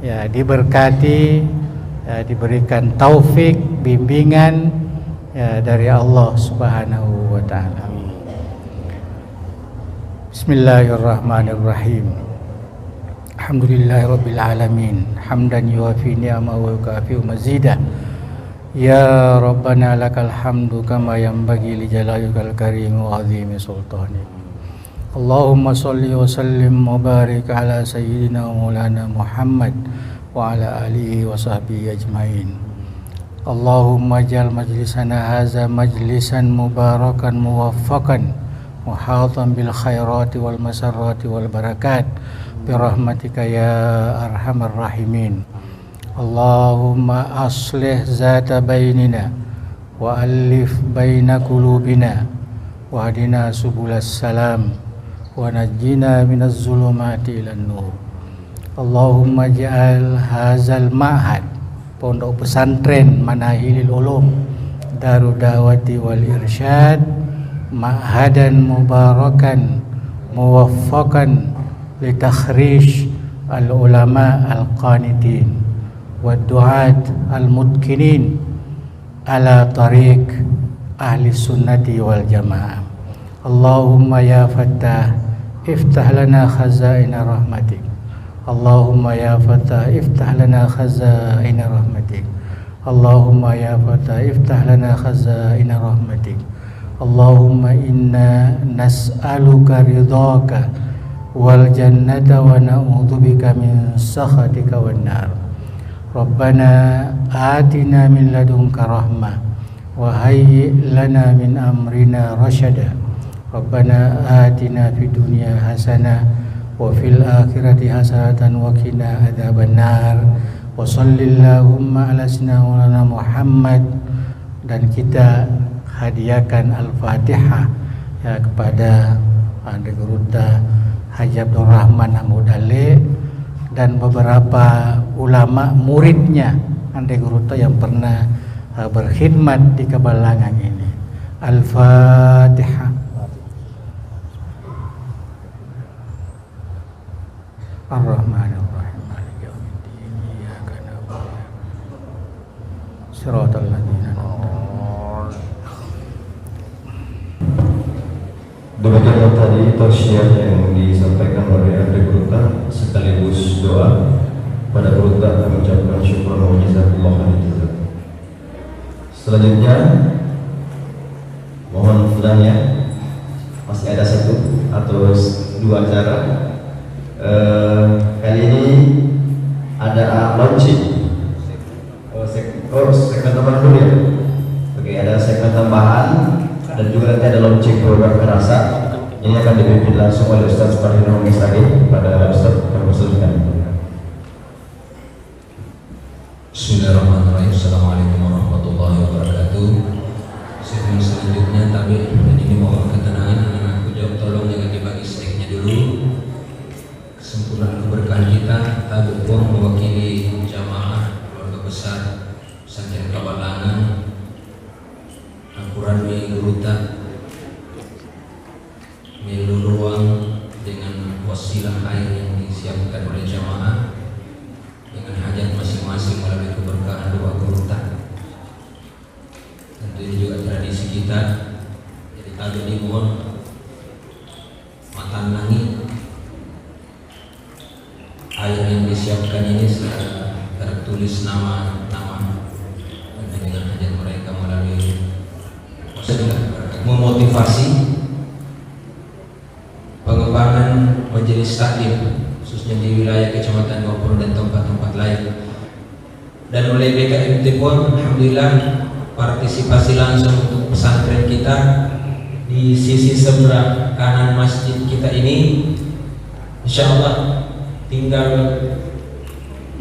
ya diberkati, ya, diberikan taufik, bimbingan ya dari Allah Subhanahu wa taala. Bismillahirrahmanirrahim. Alhamdulillahirabbil alamin hamdan yuwafi ni'amahu wa yukafi mazidah ya rabbana lakal hamdu kama yanbaghi li jalalikal karim wa azimi sultanik Allahumma shalli wa sallim wa barik ala sayyidina wa maulana Muhammad wa ala alihi wa sahbihi ajmain Allahumma ja'al majlisana hadza majlisan mubarakan muwaffaqan muhatan bil khairati wal masarrati wal barakat birahmatika ya arhamar rahimin Allahumma aslih zata bainina wa alif baina qulubina wa hadina subulas salam wa najjina minaz zulumati ilan nur Allahumma ja'al hazal ma'had pondok pesantren Manahilil Ulum Darud Da'wati wal Irsyad ma'hadan mubarakan muwaffaqan litakhrij al-ulama al-qanitin wa du'at al-mudkinin ala tariq ahli sunnati wal jamaah Allahumma ya Fattah iftah lana khazaina rahmatik Allahumma ya Fattah iftah lana khazaina rahmatik Allahumma ya Fattah iftah lana khazaina rahmatik Allahumma inna nas'aluka ridhaka wal jannata wa na'udzubika min sakhatika wan nar Rabbana atina min ladunka rahmah wa hayyi lana min amrina rasyada Rabbana atina fid dunya hasanah wa fil akhirati hasanatan wa qina adzaban nar wa shallillahumma ala sayyidina Muhammad dan kita hadiahkan Al-Fatihah ya kepada Andi Guruta Haji Abdul Rahman Hamudale dan beberapa ulama muridnya Andi Guruta yang pernah berkhidmat di Kebalangan ini. Al-Fatihah. Ar-Rahmanir-Rahim Maliki yaumiddin Iyyaka na'budu wa iyyaka nasta'in Shiratal ladzina Demikian tadi tausiah yang disampaikan oleh Andi Guruta sekaligus doa pada Guruta kami ucapkan syukur wa jazakallahu khairan. Selanjutnya mohon fulanya masih ada satu atau dua acara. Kali ini ada launching. Segmen tambahan dulu ya. Oke, ada segmen tambahan. Dan juga nanti ada launching program kerasa. Ini akan dipimpin langsung oleh Ustaz Fardino Misagi pada Ustaz Permusulikan. Bismillahirrahmanirrahim. Assalamualaikum warahmatullahi wabarakatuh. Segmen selanjutnya tabir dan ini mohon ketenangan anak-anakku jawab tolong jangan dibagi snacknya dulu. Kesempurnaan keberkahan kita tabir pun mewakili jamaah keluarga besar pesantren Kebalangan Al-Quran Guruta milu ruang dengan wasilah air yang disiapkan oleh jamaah dengan hajat masing-masing melalui keberkahan doa Guruta. Tentu ini juga tradisi kita. Jadi tadi dimohon matanangi air yang disiapkan ini secara tertulis nama-nama dengan hajat mereka melalui memotivasi pengembangan majelis taklim khususnya di wilayah Kecamatan Gopro dan tempat-tempat lain dan oleh BKMT pun alhamdulillah partisipasi langsung untuk pesantren kita di sisi sebelah kanan masjid kita ini. Insyaallah tinggal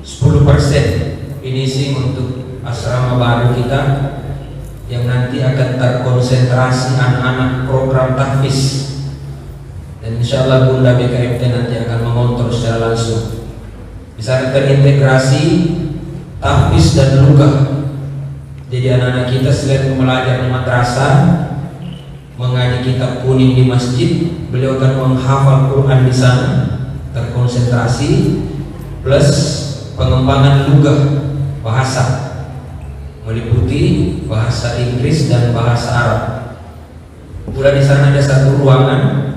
10% finishing untuk asrama baru kita yang nanti akan terkonsentrasi anak-anak program tahfiz, dan insyaallah Bunda BKMT nanti akan mengontrol secara langsung. Bisa terintegrasi tahfiz dan lugah. Jadi anak-anak kita selain belajar di madrasah, mengaji kitab kuning di masjid, beliau akan menghafal Quran di sana, terkonsentrasi, plus pengembangan lugah bahasa, meliputi bahasa Inggris dan bahasa Arab. Pula di sana ada satu ruangan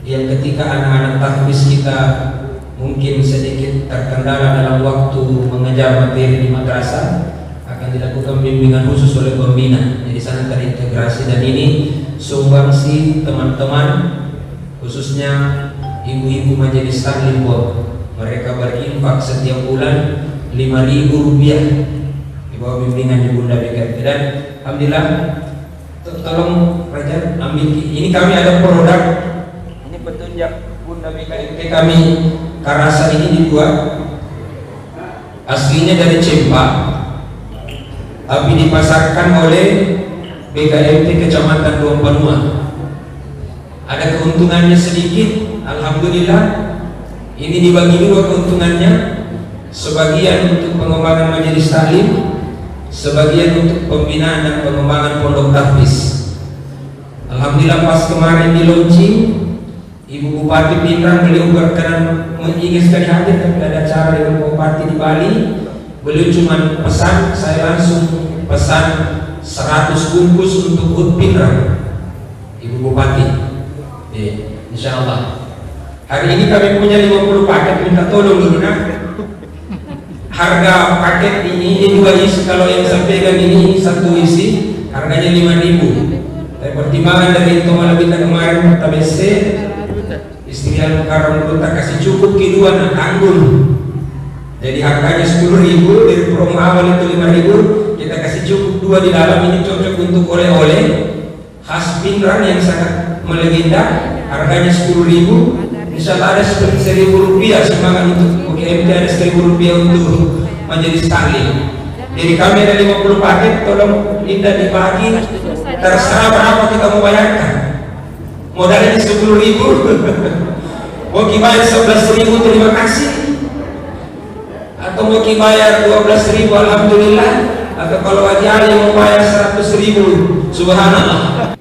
yang ketika anak-anak tahfiz kita mungkin sedikit terkendala dalam waktu mengejar materi di madrasah, akan dilakukan bimbingan khusus oleh pembina. Jadi sana terintegrasi, dan ini sumbangsi teman-teman khususnya ibu-ibu majelis taklim. Mereka berinfak setiap bulan 5.000 rupiah di bawah bimbingan di Bunda BKMT, dan alhamdulillah tolong Raja ambil ini, kami ada produk ini petunjuk Bunda BKMT kami. Karasa ini dibuat aslinya dari Cempa, tapi dipasarkan oleh BKMT Kecamatan Dompanua. Ada keuntungannya sedikit, alhamdulillah. Ini dibagi dua keuntungannya, sebagian untuk pengembangan majelis taklim, sebagian untuk pembinaan dan pengembangan pondok tahfiz. Alhamdulillah pas kemarin di launching, Ibu Bupati Pindrang beliau berkenan ingin sekali hadir, tapi ada acara dengan Bupati di Bali. Beliau cuma pesan, saya langsung pesan 100 bungkus untuk Hut Pindrang, Ibu Bupati. Insya Allah hari ini kami punya 50 paket, minta tolong dulu nah. Harga paket ini 2 isi, kalau yang saya pegang ini 1 isi harganya 5.000. Tapi pertimbangan dari Tomala kita kemarin TBC istri Al-Mukarram dulu tak kasih cukup kedua nak tanggung. Jadi harganya 10.000, dari promo awal itu 5.000, kita kasih cukup 2 di dalam. Ini cocok untuk oleh-oleh khas Pindrang yang sangat melegenda, harganya 10.000. Insyaallah ada 1.000 rupiah sumbangan untuk BKMT, ada 1.000 rupiah untuk majelis taklim. Jadi kami ada 50 paket, tolong Linda dibagi, terserah berapa kita mau bayarkan. Modalnya 10.000. Mau bayar 11.000 terima kasih, atau mau bayar 12.000 alhamdulillah, atau kalau Haji Ali mau bayar 100.000 subhanallah.